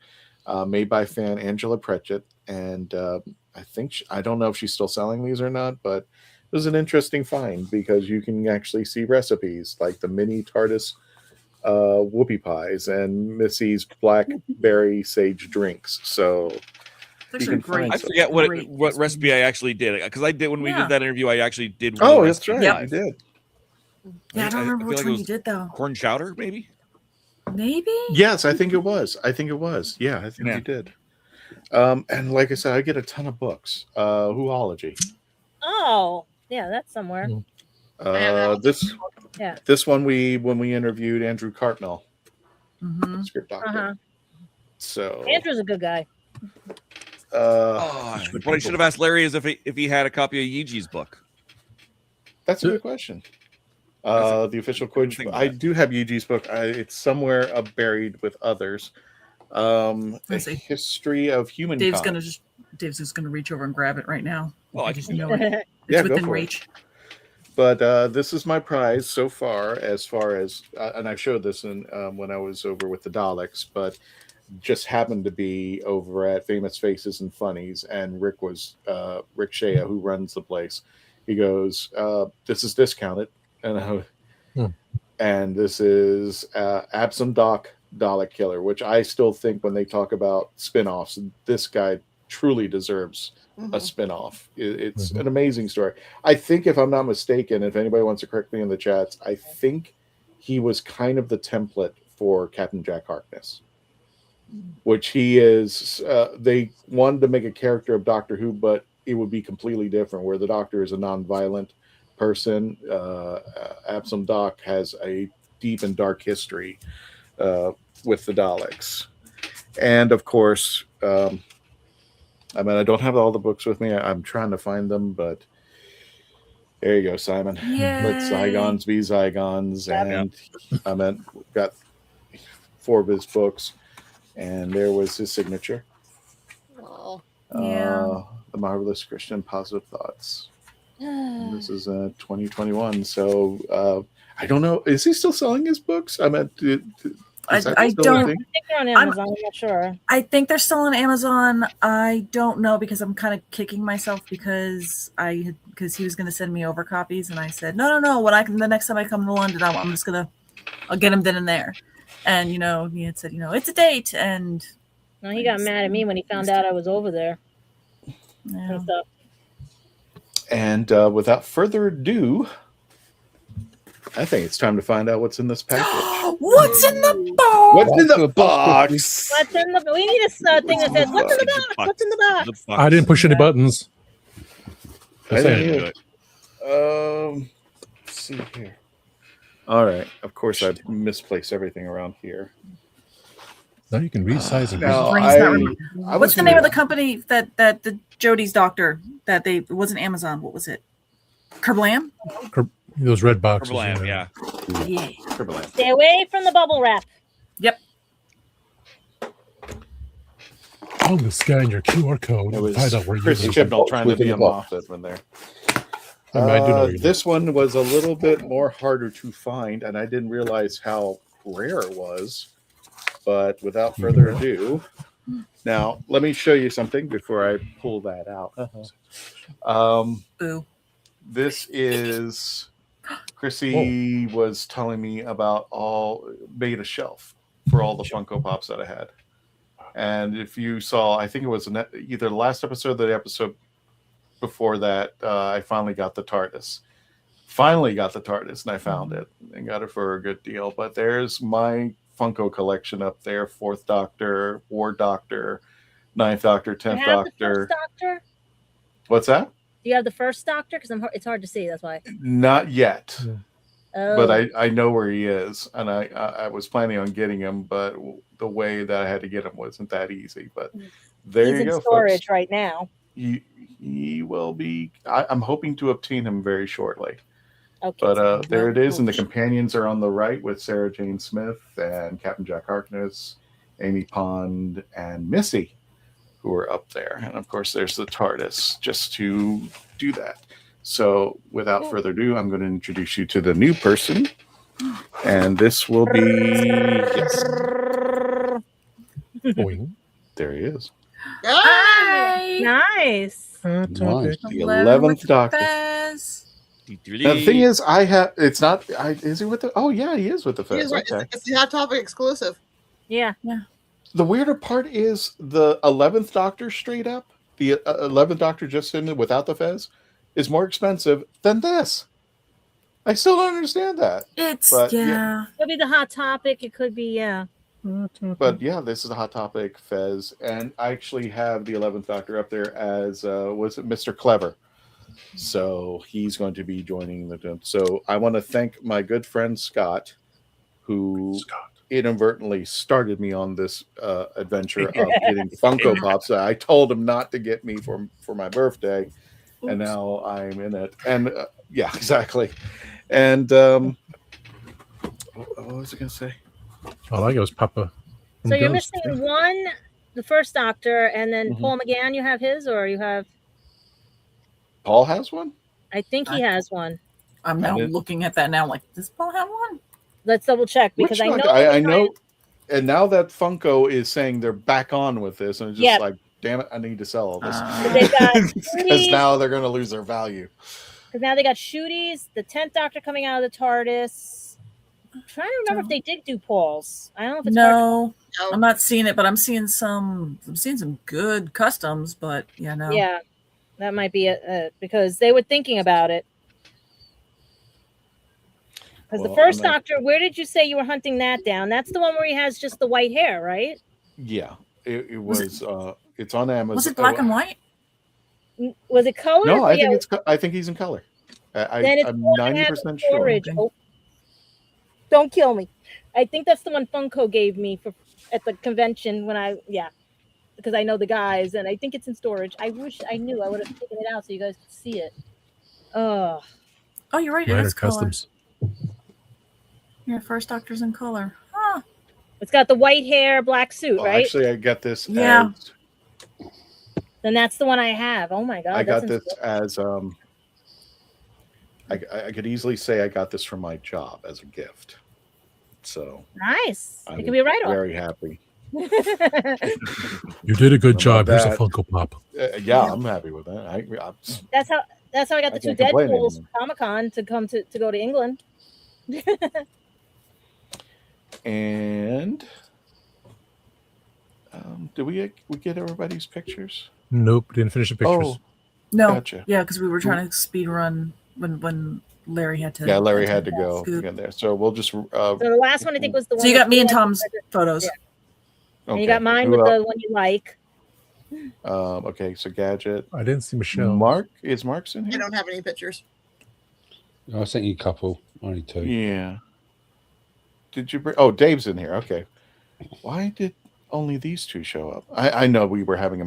made by fan Angela Pritchett. And I don't know if she's still selling these or not, but it was an interesting find because you can actually see recipes like the mini TARDIS whoopie pies and Missy's blackberry sage drinks. So you can find I some. forget what recipe I actually did because I did when we did that interview. I actually did. Oh, one that's recipe. right. You did. Yeah, I don't remember feel which like one it you did though. Corn chowder, maybe. Maybe. Yes, I think it was. Yeah, I think you did. And like I said, I get a ton of books. Whoology. Oh, yeah, that's somewhere. This one when we interviewed Andrew Cartmel, script doctor. Uh-huh. So Andrew's a good guy. What I should have asked Larry is if he had a copy of Yiji's book. That's a good question. The official Quidditch book. I do have Yiji's book. It's somewhere buried with others. A history of humankind. Dave's just gonna reach over and grab it right now. Well, I just can know it. Yeah, It's go within for it. reach. But this is my prize so far, and I showed this in when I was over with the Daleks, but just happened to be over at Famous Faces and Funnies, and Rick Shea, who runs the place. He goes, "This is discounted," and this is Absam Doc Dalek Killer, which I still think when they talk about spin-offs, this guy truly deserves a spin-off. It's an amazing story. I think, if I'm not mistaken, if anybody wants to correct me in the chats, I think he was kind of the template for Captain Jack Harkness, which he is. They wanted to make a character of Doctor Who, but it would be completely different, where the Doctor is a non-violent person. Absam Doc has a deep and dark history with the Daleks. And of course, I mean, I don't have all the books with me. I'm trying to find them, but there you go, Simon. Yay. Let Zygons be Zygons. And I meant, got 4 of his books, and there was his signature. Oh. The Marvelous Christian Positive Thoughts. And this is 2021. So I don't know. Is he still selling his books? I meant, I don't. I think they're on Amazon. I'm not sure. I think they're still on Amazon. I don't know, because I'm kind of kicking myself because he was going to send me over copies, and I said no. The next time I come to London, I'll get them then and there. And he had said it's a date, and no, he got mad at me when he found out I was over there. Yeah. And without further ado, I think it's time to find out what's in this package. What's in the box? What's in the box? What's in the? We need a thing that says, "What's in the box? What's in the box?" I didn't push any buttons. I didn't let's see here. All right. Of course, I misplaced everything around here. Now you can resize and What's the name of the company that the Jodie's doctor it wasn't Amazon? What was it? Kerblam? Those red boxes. Kerblam, yeah. Kerblam. Stay away from the bubble wrap. Yep. I'm going to scan your QR code It was and find out where Chris you Chibnall trying to be a Moffat when there. This one was a little bit more harder to find, and I didn't realize how rare it was. But without further ado, now let me show you something before I pull that out. Boo. This is Chrissy was telling me about made a shelf for all the Funko Pops that I had. And if you saw, I think it was either the last episode or the episode before that, I finally got the TARDIS. And I found it and got it for a good deal. But there's my Funko collection up there: 4th Doctor, War Doctor, 9th Doctor, 10th Doctor. Doctor? What's that? Do you have the first Doctor? Because it's hard to see. That's why. Not yet. Oh. But I know where he is, and I was planning on getting him, but the way that I had to get him wasn't that easy. But there He's you in go, storage folks. right now. He will be. I'm hoping to obtain him very shortly. Okay. But there it is, and the companions are on the right with Sarah Jane Smith and Captain Jack Harkness, Amy Pond, and Missy, who are up there. And of course, there's the TARDIS just to do that. So without further ado, I'm going to introduce you to the new person. And this will be... Yes. There he is. Hi. Nice. The 11th Doctor. Now, the thing is, it's not... is he with the... Oh, yeah, he is with the Fez. Okay. It's the Hot Topic exclusive. Yeah. The weirder part is the 11th Doctor straight up, the 11th Doctor just in it without the Fez, is more expensive than this. I still don't understand that. Could be the Hot Topic. It could be, But yeah, this is a Hot Topic Fez, and I actually have the 11th Doctor up there as was it Mr. Clever. So he's going to be joining the team. So I want to thank my good friend Scott, who inadvertently started me on this adventure of getting Funko Pops. I told him not to get me for my birthday, and now I'm in it. And yeah, exactly. And what was I going to say? All I got was Papa. So you're missing one, the first Doctor, and then Paul McGann. You have his, or you have? Paul has one? I think he has one. I'm now looking at that now. Like, does Paul have one? Let's double check because I know. I know. And now that Funko is saying they're back on with this, and it's just like, damn it, I need to sell all this because now they're going to lose their value. Because now they got Shooties, the 10th Doctor coming out of the TARDIS. I'm trying to remember if they did do Paul's. I don't know if it's no. I'm not seeing it, but I'm seeing some. I'm seeing some good customs, but no. Yeah, that might be it because they were thinking about it. Because the first Doctor, where did you say you were hunting that down? That's the one where he has just the white hair, right? Yeah, it was. It's on Amazon. Was it black and white? Was it color? No, I think he's in color. I'm 90% sure. Oh, don't kill me. I think that's the one Funko gave me at the convention because I know the guys and I think it's in storage. I wish I knew. I would have taken it out so you guys could see it. Oh, you're right. Minor customs. Your first Doctor's in color. Huh. It's got the white hair, black suit, right? Actually, I got this. Yeah. Then that's the one I have. Oh my god! I got this as I could easily say I got this from my job as a gift. So nice. It can be a write-off. Very happy. You did a good job. Here's a Funko Pop. I'm happy with that. That's how I got the two Deadpools from Comic-Con to come to go to England. And did we get everybody's pictures? Nope, didn't finish the pictures. Oh, no, gotcha. Yeah, because we were trying to speed run when Larry had to. Yeah, Larry had to go get there. So we'll just. So the last one I think was the one. So you got me and Tom's photos. Yeah. Okay. And you got mine with the one you like. Okay, so Gadget. I didn't see Michelle. Is Mark's in here? I don't have any pictures. I sent you a couple. Only two. Yeah. Did you bring? Oh, Dave's in here. Okay. Why did only these two show up? I know we were having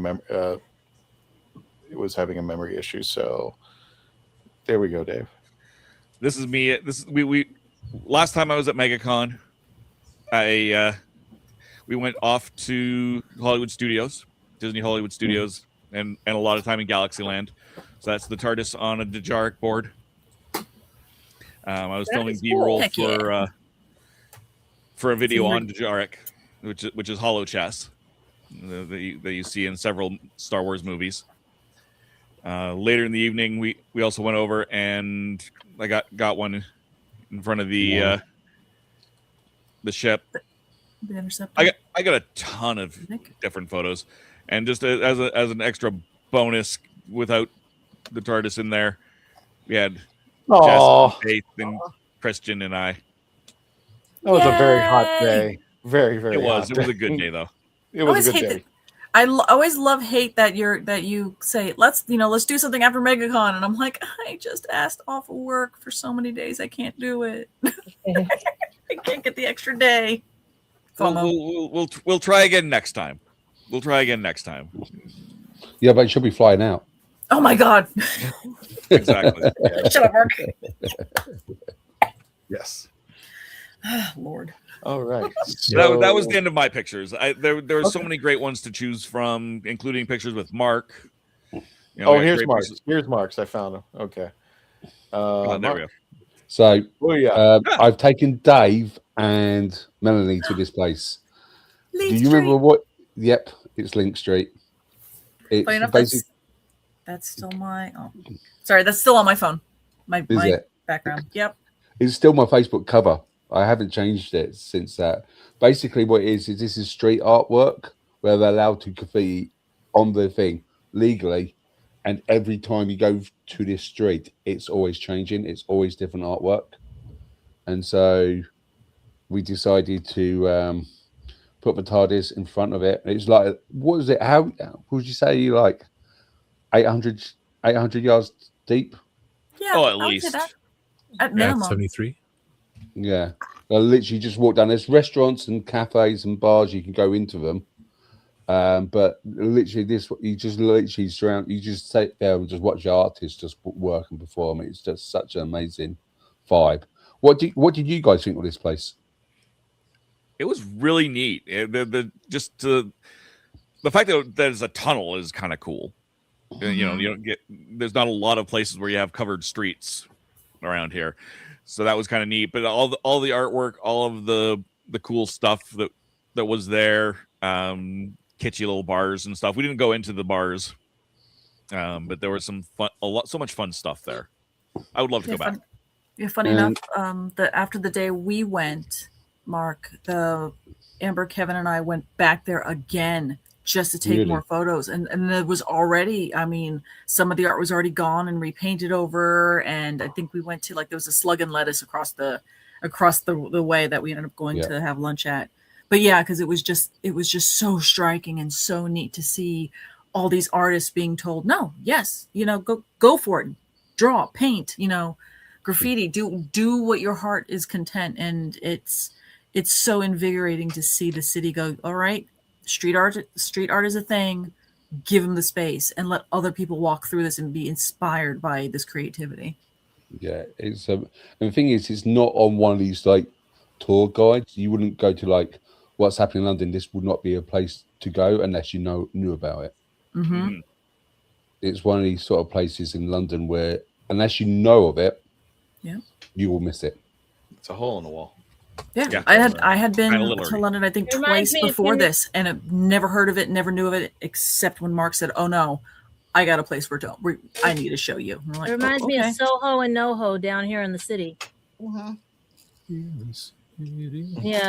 it was having a memory issue. So there we go, Dave. This is me. We last time I was at MegaCon, we went off to Hollywood Studios, Disney Hollywood Studios, and a lot of time in Galaxyland. So that's the TARDIS on a Dejaric board. I was filming B-roll for a video on Dejaric, which is Holo Chess that you see in several Star Wars movies. Later in the evening, we also went over and I got one in front of the ship. The Interceptor. I got a ton of different photos, and just as an extra bonus, without the TARDIS in there, we had Jess, Faith, and Christian and I. That was a very hot day. Very, very. It was. Hot It was a good day, though. It was a good day. I always hate that you say let's do something after MegaCon, and I'm like, I just asked off of work for so many days, I can't do it. I can't get the extra day. We'll try again next time. We'll try again next time. Yeah, but it should be flying out. Oh my god! Exactly. Shut up, Mark. Yes. Lord. All right. So that was the end of my pictures. There were so many great ones to choose from, including pictures with Mark. Here's Mark's. Here's Mark's. I found him. Okay. There we go. So I've taken Dave and Melanie to this place. Link Do you remember what? Yep, it's Link Street. It's funny enough, that's still my. Oh, sorry, that's still on my phone. My background. Yep. It's still my Facebook cover. I haven't changed it since that. Basically, what it is this is street artwork where they're allowed to graffiti on the thing legally, and every time you go to this street, it's always changing. It's always different artwork, and so we decided to put the TARDIS in front of it. It's like, what is it? How would you say? Like 800 yards deep? Yeah, at least. At minimum. 73. Yeah, I literally just walk down. There's restaurants and cafes and bars you can go into them, but literally you just sit there and just watch the artists just work and perform. It's just such an amazing vibe. What did you guys think of this place? It was really neat. The fact that there's a tunnel is kind of cool. You know, you don't get. There's not a lot of places where you have covered streets around here, so that was kind of neat. But all the artwork, all of the cool stuff that was there, kitschy little bars and stuff. We didn't go into the bars, but there was some fun, so much fun stuff there. I would love to go back. Yeah, funny enough, that after the day we went, Mark, Amber, Kevin, and I went back there again just to take more photos, and it was already. I mean, some of the art was already gone and repainted over, and I think we went to there was a slug and lettuce across the way that we ended up going to have lunch at. But yeah, because it was just so striking and so neat to see all these artists being told, no, yes, go for it, draw, paint, graffiti, do what your heart is content. And it's so invigorating to see the city go, all right, street art is a thing, give them the space and let other people walk through this and be inspired by this creativity. Yeah, it's and the thing is, it's not on one of these tour guides. You wouldn't go to what's happening in London. This would not be a place to go unless you knew about it. Mm-hmm. It's one of these sort of places in London where unless you know of it, you will miss it. It's a hole in the wall. Yeah. I had been to London, I think, twice before this, and I've never heard of it, never knew of it, except when Mark said, "Oh no, I got a place where I need to show you." Like, it reminds me of Soho and NoHo down here in the city. Yeah,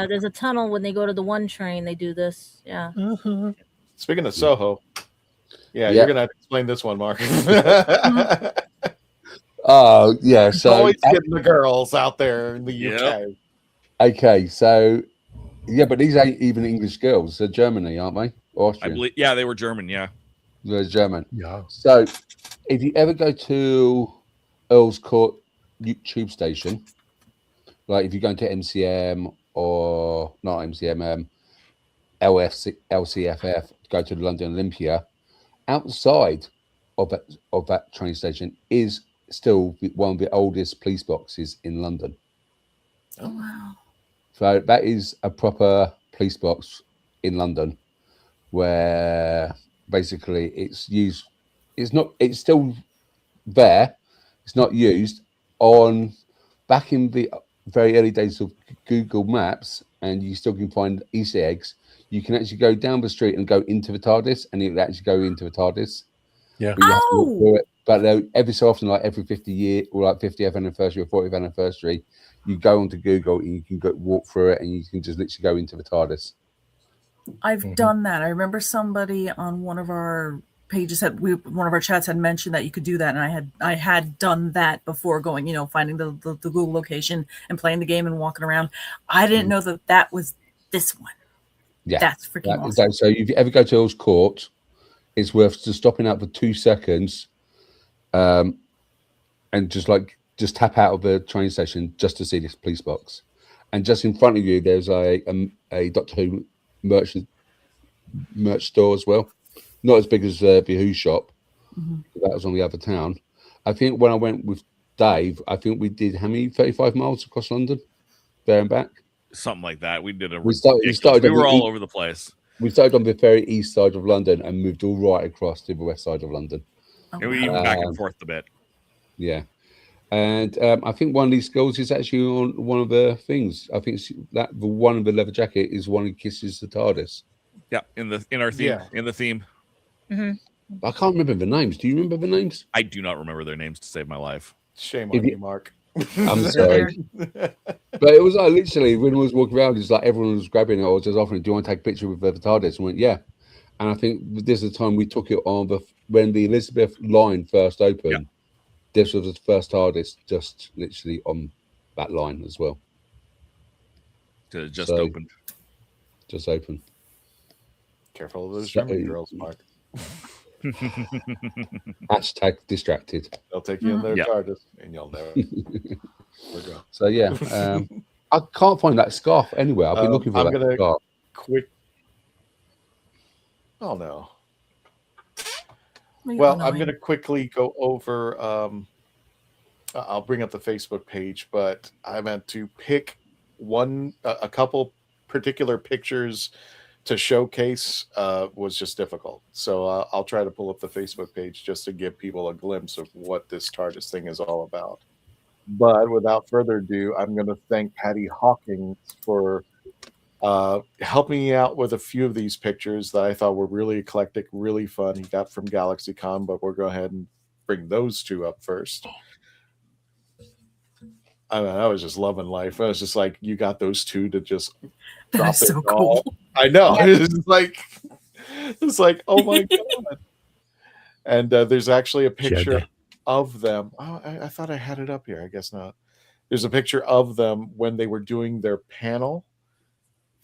there's a tunnel when they go to the 1 train. They do this. Yeah. Speaking of Soho, you're gonna have to explain this one, Mark. Oh yeah, so always getting the girls out there in the UK. Okay, so but these ain't even English girls. They're Germany, aren't they? Austrian. I believe, they were German. Yeah, they're German. Yeah. So if you ever go to Earl's Court tube station, if you're going to MCM or not MCM, LCFF, go to the London Olympia, outside of that train station is still one of the oldest police boxes in London. Oh wow. So that is a proper police box in London where basically it's used. It's still there. It's not used back in the very early days of Google Maps, and you still can find Easter eggs. You can actually go down the street and go into the TARDIS, and it will actually go into the TARDIS. Yeah. But you have to walk through it. But every so often, every 50 year or 50th anniversary or 40th anniversary, you go onto Google and you can walk through it, and you can just literally go into the TARDIS. I've done that. I remember somebody on one of our pages one of our chats had mentioned that you could do that, and I had done that before, going, finding the Google location and playing the game and walking around. I didn't know that was this one. Yeah, that's freaking awesome. So if you ever go to Earl's Court, it's worth just stopping out for 2 seconds, and just tap out of the train station just to see this police box. And just in front of you, there's a Doctor Who merch store as well. Not as big as the Who shop. Mm-hmm. That was on the other town. I think when I went with Dave, I think we did how many 35 miles across London, there and back. Something like that. We did we were all over the place. We started on the very east side of London and moved all right across to the west side of London. And we even back and forth a bit. Yeah. And I think one of these girls is actually on one of the things. I think the one of the leather jacket is one who kisses the TARDIS. Yeah, in our theme. Yeah. In the theme. Mm-hmm. I can't remember the names. Do you remember the names? I do not remember their names to save my life. Shame on you, Mark. I'm sorry. But it was literally when I was walking around, it's everyone was grabbing it. I was just offering, do you want to take a picture with the TARDIS? And went, yeah. And I think this is the time we took it on when the Elizabeth line first opened. Yeah. This was the first TARDIS just literally on that line as well. Just opened. Just opened. Careful of those German girls, Mark. Hashtag distracted. They'll take you in their TARDIS and you'll never. So yeah, I can't find that scarf anywhere. I've been looking for that scarf. Oh no. Well, I'm going to quickly go over. I'll bring up the Facebook page, but I meant to pick a couple particular pictures to showcase was just difficult. So I'll try to pull up the Facebook page just to give people a glimpse of what this TARDIS thing is all about. But without further ado, I'm going to thank Patty Hawkins for helping me out with a few of these pictures that I thought were really eclectic, really fun. He got from GalaxyCon, but we'll go ahead and bring those two up first. I mean, I was just loving life. I was just like, you got those two to just drop That's it so all. cool. I know. Yeah. It's like, oh my God. And there's actually a picture Jedi. of them. Oh, I thought I had it up here. I guess not. There's a picture of them when they were doing their panel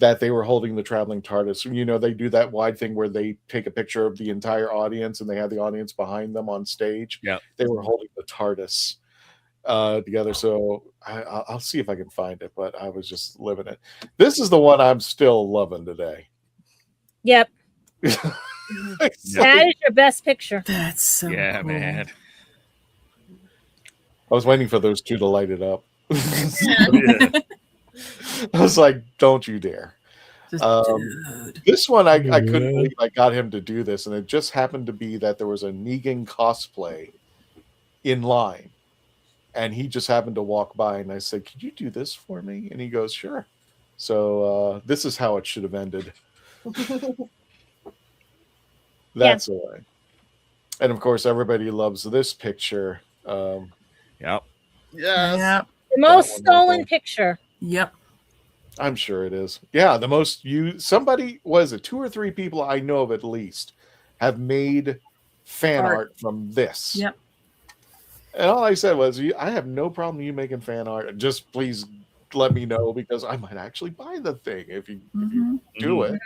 that they were holding the Traveling TARDIS. You know, they do that wide thing where they take a picture of the entire audience and they have the audience behind them on stage. Yeah. They were holding the TARDIS together. So I'll see if I can find it, but I was just living it. This is the one I'm still loving today. Yep. Yeah. That is your best picture. That's so Yeah, cool. man. I was waiting for those two to light it up. Yeah. I was like, don't you dare. Just, This one, I couldn't believe I got him to do this. And it just happened to be that there was a Negan cosplay in line. And he just happened to walk by. And I said, could you do this for me? And he goes, sure. So this is how it should have ended. That's the way. And of course, everybody loves this picture. Yep. Yes. Yep. The most one stolen right picture. Yep. I'm sure it is. Yeah, the most somebody, was it 2 or 3 people I know of at least have made fan art from this. Yep. And all I said was, I have no problem you making fan art. Just please let me know because I might actually buy the thing if you do it.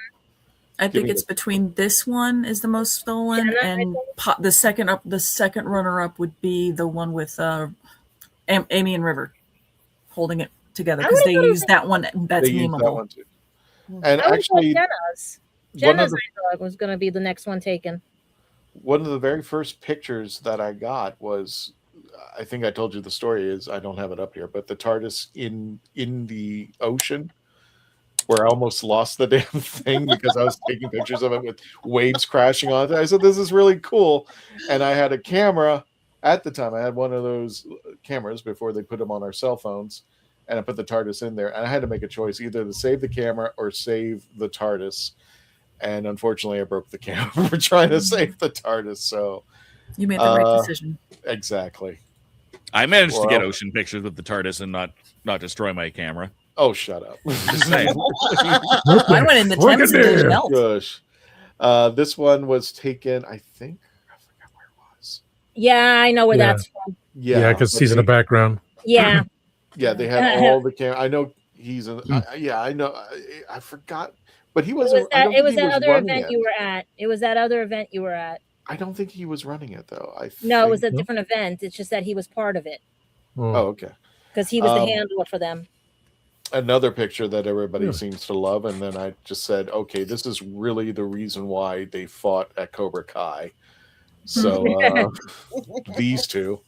I Give think me it's between this one is the most stolen, Yeah, and the second runner up would be the one with Amy and River holding it together because they use that one. That's They use that memeable. one too. And I was like actually, Jenna's. one of Jenna's the- I thought was going to be the next one taken. one of the very first pictures that I got was, I think I told you the story is, I don't have it up here, but the TARDIS in the ocean where I almost lost the damn thing because I was taking pictures of it with waves crashing on it. I said, this is really cool. And I had a camera at the time. I had one of those cameras before they put them on our cell phones. And I put the TARDIS in there. And I had to make a choice either to save the camera or save the TARDIS. And unfortunately, I broke the camera for trying to save the TARDIS. So You made the right decision. Exactly. I managed to get Well- ocean pictures with the TARDIS and not destroy my camera. Oh, shut up. Just saying. Mine went in the Thames and didn't melt. Gosh. This one was taken, I think. I forgot where it was. Yeah, I know where Yeah. that's from. Yeah, because but he's in the background. Yeah. Yeah, they had all the camera. I know he's in. I know. I forgot, but he It wasn't. was that, I don't it was think he that other running event it. you were at. It was that other event you were at. I don't think he was running it though. No, it was a think- different event. It's just that he was part of it Oh, okay. because he was the handler for them. Another picture that everybody Yeah. seems to love, and then I just said, okay, this is really the reason why they fought at Cobra Kai. So these two,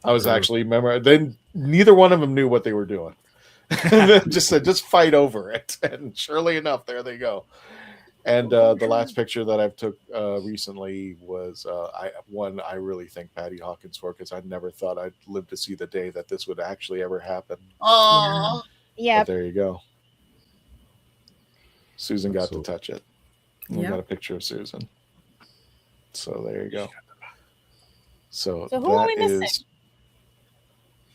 I was actually then neither one of them knew what they were doing. Just said, just fight over it, and surely enough, there they go. And the last picture that I've took recently was one I really thank Patty Hawkins for because I never thought I'd live to see the day that this would actually ever happen. Oh, Yeah. But there you go. Susan got to touch it. We Yep. got a picture of Susan. So there you go. So So who are we that missing? is.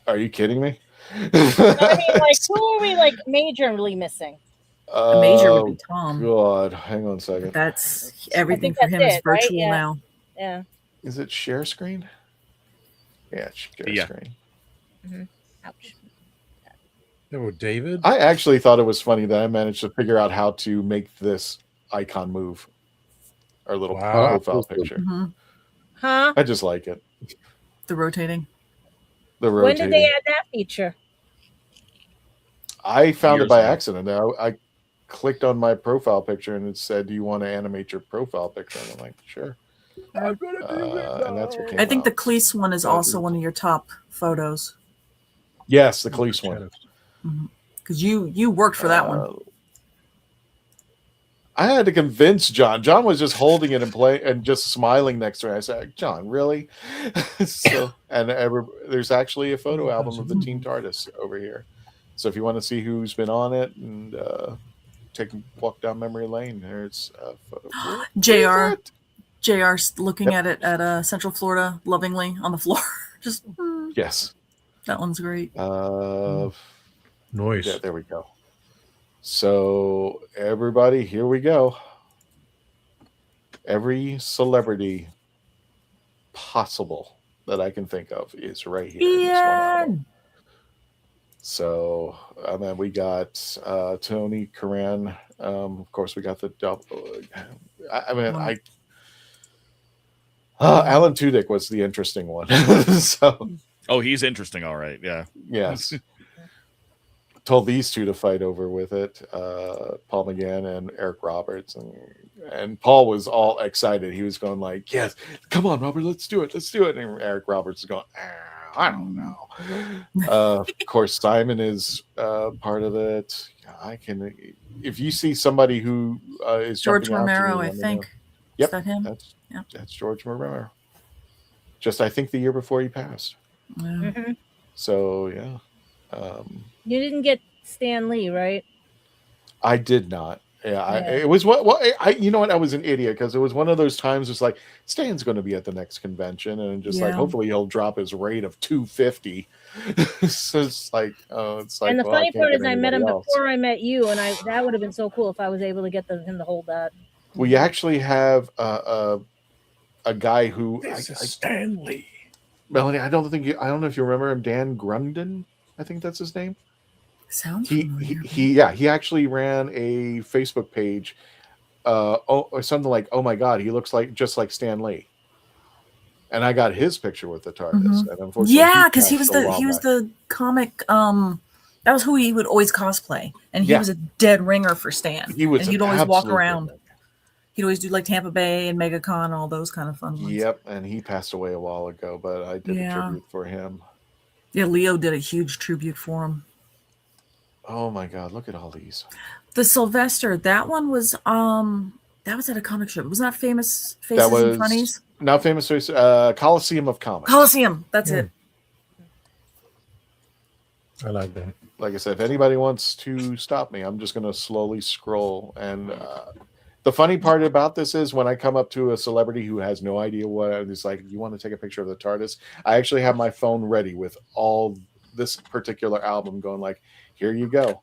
Are you kidding me? I mean, like, who are we like majorly missing? A major would be Oh, Tom. God, hang on a second. That's everything for that's him is it, right? virtual Yeah. now. Yeah. Is it share screen? Yeah, it's share Yeah. screen. Ouch. Oh, David. I actually thought it was funny that I managed to figure out how to make this icon move. Our little Wow. profile picture. Mhm. Huh? I just like it. The rotating. The When rotating. did they add that feature? I found it Years by ago. accident. I clicked on my profile picture and it said, "Do you want to animate your profile picture?" And I'm like, "Sure." And that's what came I think the out. Cleese one is also one of your top photos Yes, the Cleese one. because you worked for that one. I had to convince John. John was just holding it and play and just smiling next to me. I said, "John, really?" There's actually a photo album of the Team TARDIS over here. So if you want to see who's been on it and take a walk down memory lane, there's a photo. JR's looking at it at Central Florida lovingly on the floor. Just yes, that one's great. Noise. Yeah, there we go. So everybody, here we go. Every celebrity possible that I can think of is right here. In this one album. So and then we got Tony Curran. Of course, we got the double. Alan Tudyk was the interesting one. So, he's interesting, all right. Yeah. Yes. Told these two to fight over with it, Paul McGann and Eric Roberts, and Paul was all excited. He was going like, "Yes, come on, Robert, let's do it." And Eric Roberts is going, "I don't know." Of course, Simon is part of it. I can, if you see somebody who is George jumping out to Romero, me, I think. Yep, Is that him? That's George Romero. Just I think the year before he passed. Mm-hmm. So yeah. You didn't get Stan Lee, right? I did not. Yeah, it was you know what? I was an idiot because it was one of those times. It's like Stan's going to be at the next convention, and just like hopefully he'll drop his rate of $250. So it's like, And the funny part is, I met him before I met you, and that would have been so cool if I was able to get him to hold that. We actually have a guy who Stan Lee. Melanie, I don't know if you remember him, Dan Grundon. I think that's his name. Sounds he actually ran a Facebook page, or something like, "Oh my God, he looks just like Stan Lee." And I got his picture with the TARDIS, and unfortunately, because he was the comic. That was who he would always cosplay, and he was a dead ringer for Stan. He'd always walk around. He'd always do like Tampa Bay and MegaCon, all those kind of fun ones. Yep, and he passed away a while ago, but I did a tribute for him. Yeah, Leo did a huge tribute for him. Oh my God, look at all these. The Sylvester, that one was at a comic strip. It was not Famous Faces and Funnies. Not Famous Faces, Coliseum of Comics. Coliseum, that's it. I like that. Like I said, if anybody wants to stop me, I'm just going to slowly scroll. And the funny part about this is when I come up to a celebrity who has no idea what it's like, you want to take a picture of the TARDIS? I actually have my phone ready with all this particular album going like, here you go.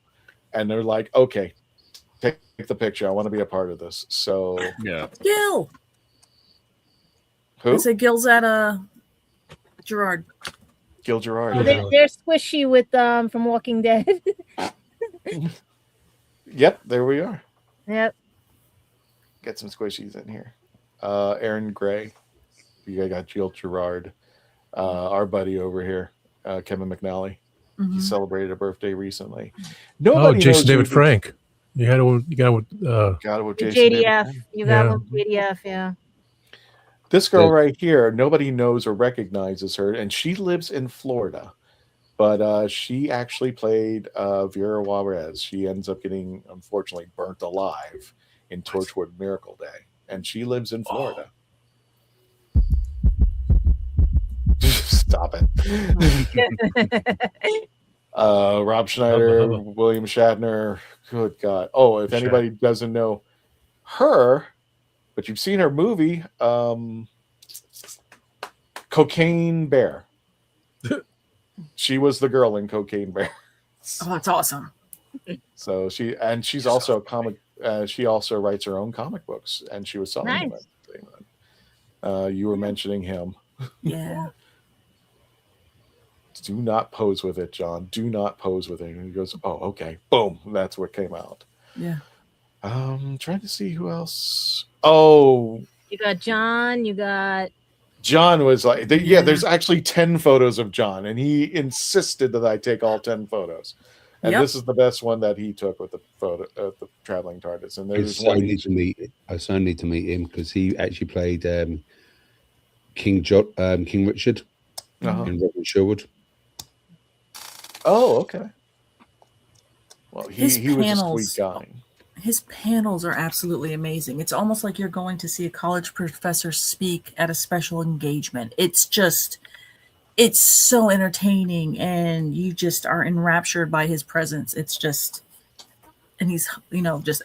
And they're like, okay, take the picture. I want to be a part of this. So yeah. Gil. Who? I said Gil's at Gerard. Gil Gerard. Oh, they're squishy with from Walking Dead. Yep, there we are. Yep. Get some squishies in here. Aaron Gray. You got Gil Gerard. Our buddy over here, Kevin McNally. He celebrated a birthday recently. Nobody Jason David Frank. You got with Jason JDF. David. You got with JDF, yeah. This girl right here, nobody knows or recognizes her, and she lives in Florida. But she actually played Vera Juarez. She ends up getting, unfortunately, burnt alive in Torchwood Miracle Day. And she lives in Florida. Stop it. Rob Schneider, William Shatner. Good God. Oh, if anybody doesn't know her, but you've seen her movie, Cocaine Bear. She was the girl in Cocaine Bear. Oh, that's awesome. So she's also a comic. She also writes her own comic books, and she was selling them. You were mentioning him. Yeah. Do not pose with it, John. Do not pose with it. And he goes, oh, okay. Boom. That's what came out. Yeah. Trying to see who else. Oh. You got John. You got. John was like, there's actually 10 photos of John, and he insisted that I take all 10 photos. And this is the best one that he took with the photo of the Traveling TARDIS. And there's I so need to meet him because he actually played King Richard in Robin Sherwood. Oh, okay. Well, he was a panels, sweet guy. his panels are absolutely amazing. It's almost like you're going to see a college professor speak at a special engagement. It's so entertaining, and you just are enraptured by his presence. It's just, and he's, just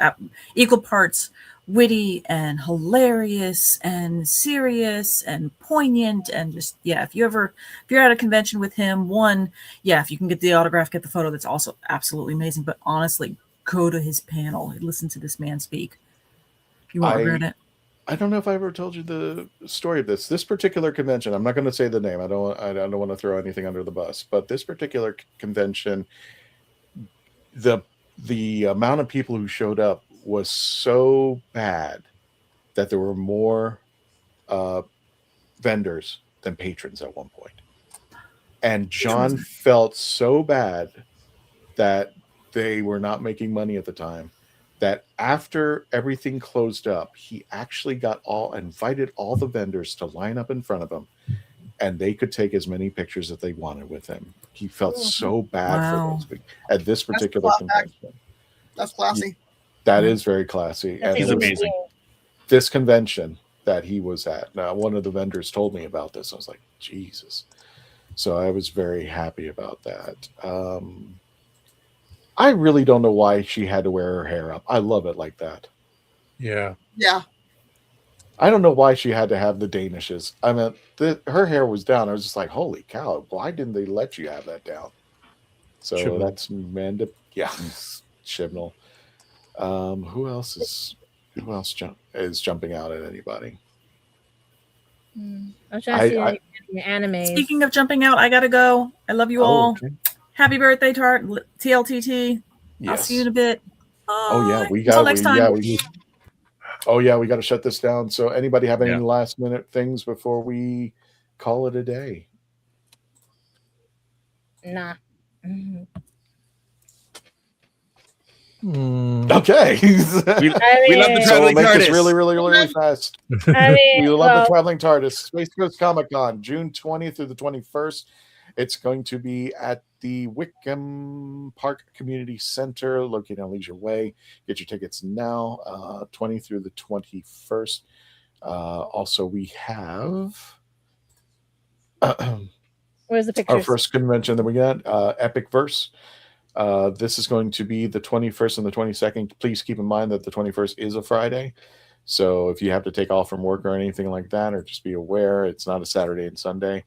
equal parts witty and hilarious and serious and poignant, and just, if you're at a convention with him, if you can get the autograph, get the photo, that's also absolutely amazing. But honestly, go to his panel and listen to this man speak. You won't regret it. I don't know if I ever told you the story of this particular convention. I'm not going to say the name. I don't want to throw anything under the bus, but this particular convention, the amount of people who showed up was so bad that there were more vendors than patrons at one point. And John felt so bad that they were not making money at the time, that after everything closed up, he actually invited all the vendors to line up in front of him, and they could take as many pictures as they wanted with him. He felt so bad for those people at this particular convention. That's classy. That is very classy. That's amazing. This convention that he was at, now one of the vendors told me about this. I was like, Jesus. So I was very happy about that. I really don't know why she had to wear her hair up. I love it like that. Yeah. Yeah. I don't know why she had to have the Danishes. I mean, her hair was down. I was just like, holy cow, why didn't they let you have that down? So Chibnall. That's Manda. Yeah, Chibnall. Who else is jumping out at anybody? I'm trying to see your anime. Speaking of jumping out, I gotta go. I love you all. Okay. Happy birthday, TLTT. Yes. I'll see you in a bit. Oh yeah, Until next time. we got to shut this down. So anybody have any last minute things before we call it a day? Nah. Okay. We love the Traveling Make this TARDIS. really, really, really fast. We love the Traveling TARDIS. Space Coast Comic Con, June 20th through the 21st. It's going to be at the Wickham Park Community Center, located on Leisure Way. Get your tickets now, 20th through the 21st. Also, we have where's the pictures? Our first convention that we got, Epic Verse. This is going to be the 21st and the 22nd. Please keep in mind that the 21st is a Friday. So if you have to take off from work or anything like that, or just be aware, it's not a Saturday and Sunday.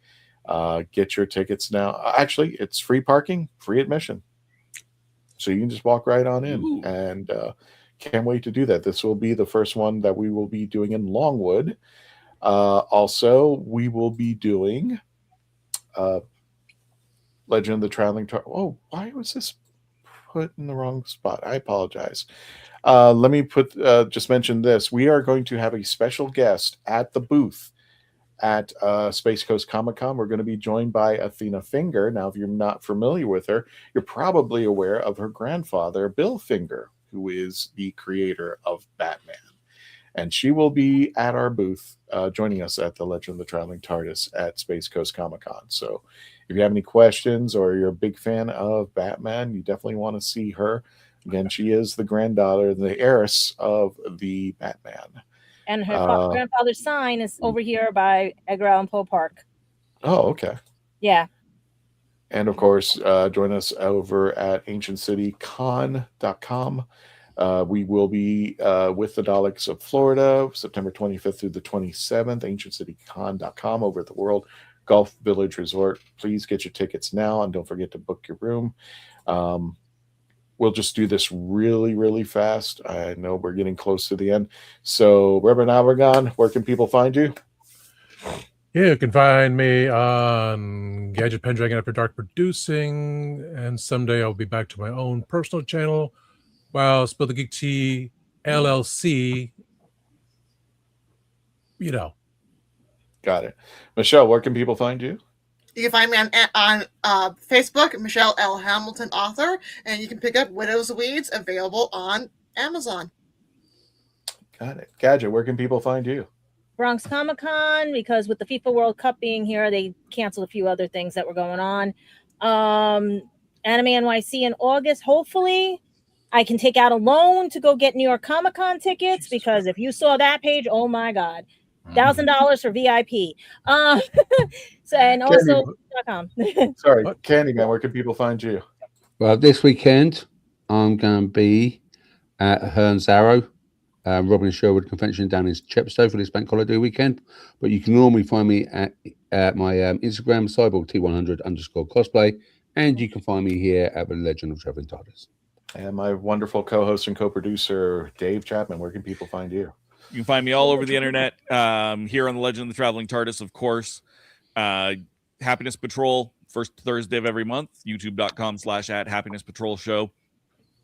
Get your tickets now. Actually, it's free parking, free admission. So you can just walk right on in. Ooh. And can't wait to do that. This will be the first one that we will be doing in Longwood. Also, we will be doing Legend of the Traveling Tardis. Oh, why was this put in the wrong spot? I apologize. Let me just mention this. We are going to have a special guest at the booth at Space Coast Comic Con. We're going to be joined by Athena Finger. Now, if you're not familiar with her, you're probably aware of her grandfather, Bill Finger, who is the creator of Batman. And she will be at our booth joining us at the Legend of the Traveling TARDIS at Space Coast Comic Con. So if you have any questions or you're a big fan of Batman, you definitely want to see her. Again, she is the granddaughter, the heiress of the Batman. And her grandfather's sign is over here by Edgar Allan Poe Park. Oh, okay. Yeah. And of course, join us over at ancientcitycon.com. We will be with the Daleks of Florida, September 25th through the 27th, ancientcitycon.com over at the World Golf Village Resort. Please get your tickets now, and don't forget to book your room. We'll just do this really, really fast. I know we're getting close to the end. So, Reverend Albergon, where can people find you? You can find me on Gadget Pendragon After Dark Producing, and someday I'll be back to my own personal channel, while Spill the Geek Tea LLC, you know. Got it. Michelle, where can people find you? You can find me on Facebook, Michelle L. Hamilton, author, and you can pick up Widow's Weeds, available on Amazon. Got it. Gadget, where can people find you? Bronx Comic Con, because with the FIFA World Cup being here, they canceled a few other things that were going on. Anime NYC in August, hopefully. I can take out a loan to go get New York Comic Con tickets because if you saw that page, oh my God, $1,000 for VIP. So and also .com. Sorry, Candyman, where can people find you? Well, this weekend I'm going to be at Hearns Arrow, Robin and Sherwood Convention down in Chepstow for this bank holiday weekend. But you can normally find me at my Instagram, cyborgt100_cosplay, and you can find me here at the Legend of Traveling Tardis. And my wonderful co-host and co-producer, Dave Chapman. Where can people find you? You can find me all over the internet, here on the Legend of the Traveling Tardis, of course. Happiness Patrol, first Thursday of every month, youtube.com/@Happiness Patrol Show.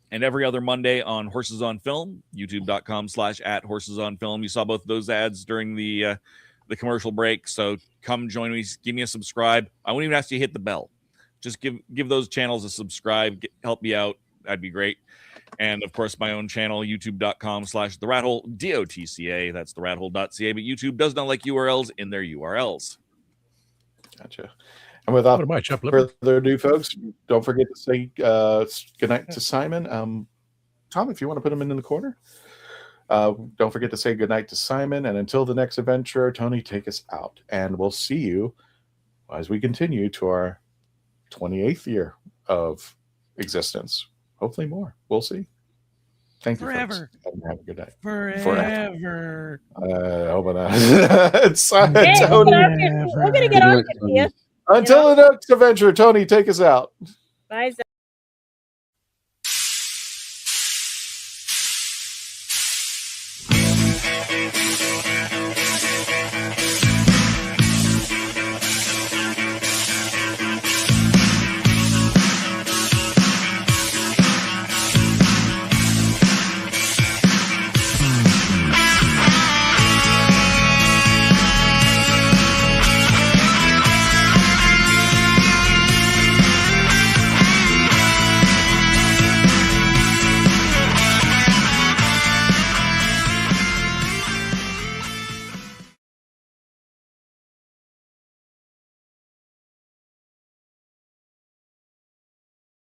And every other Monday on Horses on Film, youtube.com/@Horses on Film. You saw both of those ads during the commercial break. So come join me, give me a subscribe. I won't even ask you to hit the bell. Just give those channels a subscribe, help me out. That'd be great. And of course, my own channel, youtube.com/therathole, DOTCA. That's therathole.ca. But YouTube does not like URLs in their URLs. Gotcha. And without further ado, folks, don't forget to say goodnight to Simon. Tom, if you want to put him in the corner. Don't forget to say goodnight to Simon. And until the next adventure, Tony, take us out. And we'll see you as we continue to our 28th year of existence. Hopefully more. We'll see. Thank you, forever. Folks. And have a good night. Forever. Hope not. Hey, we're gonna get on here. Until the next adventure, Tony, take us out. Bye.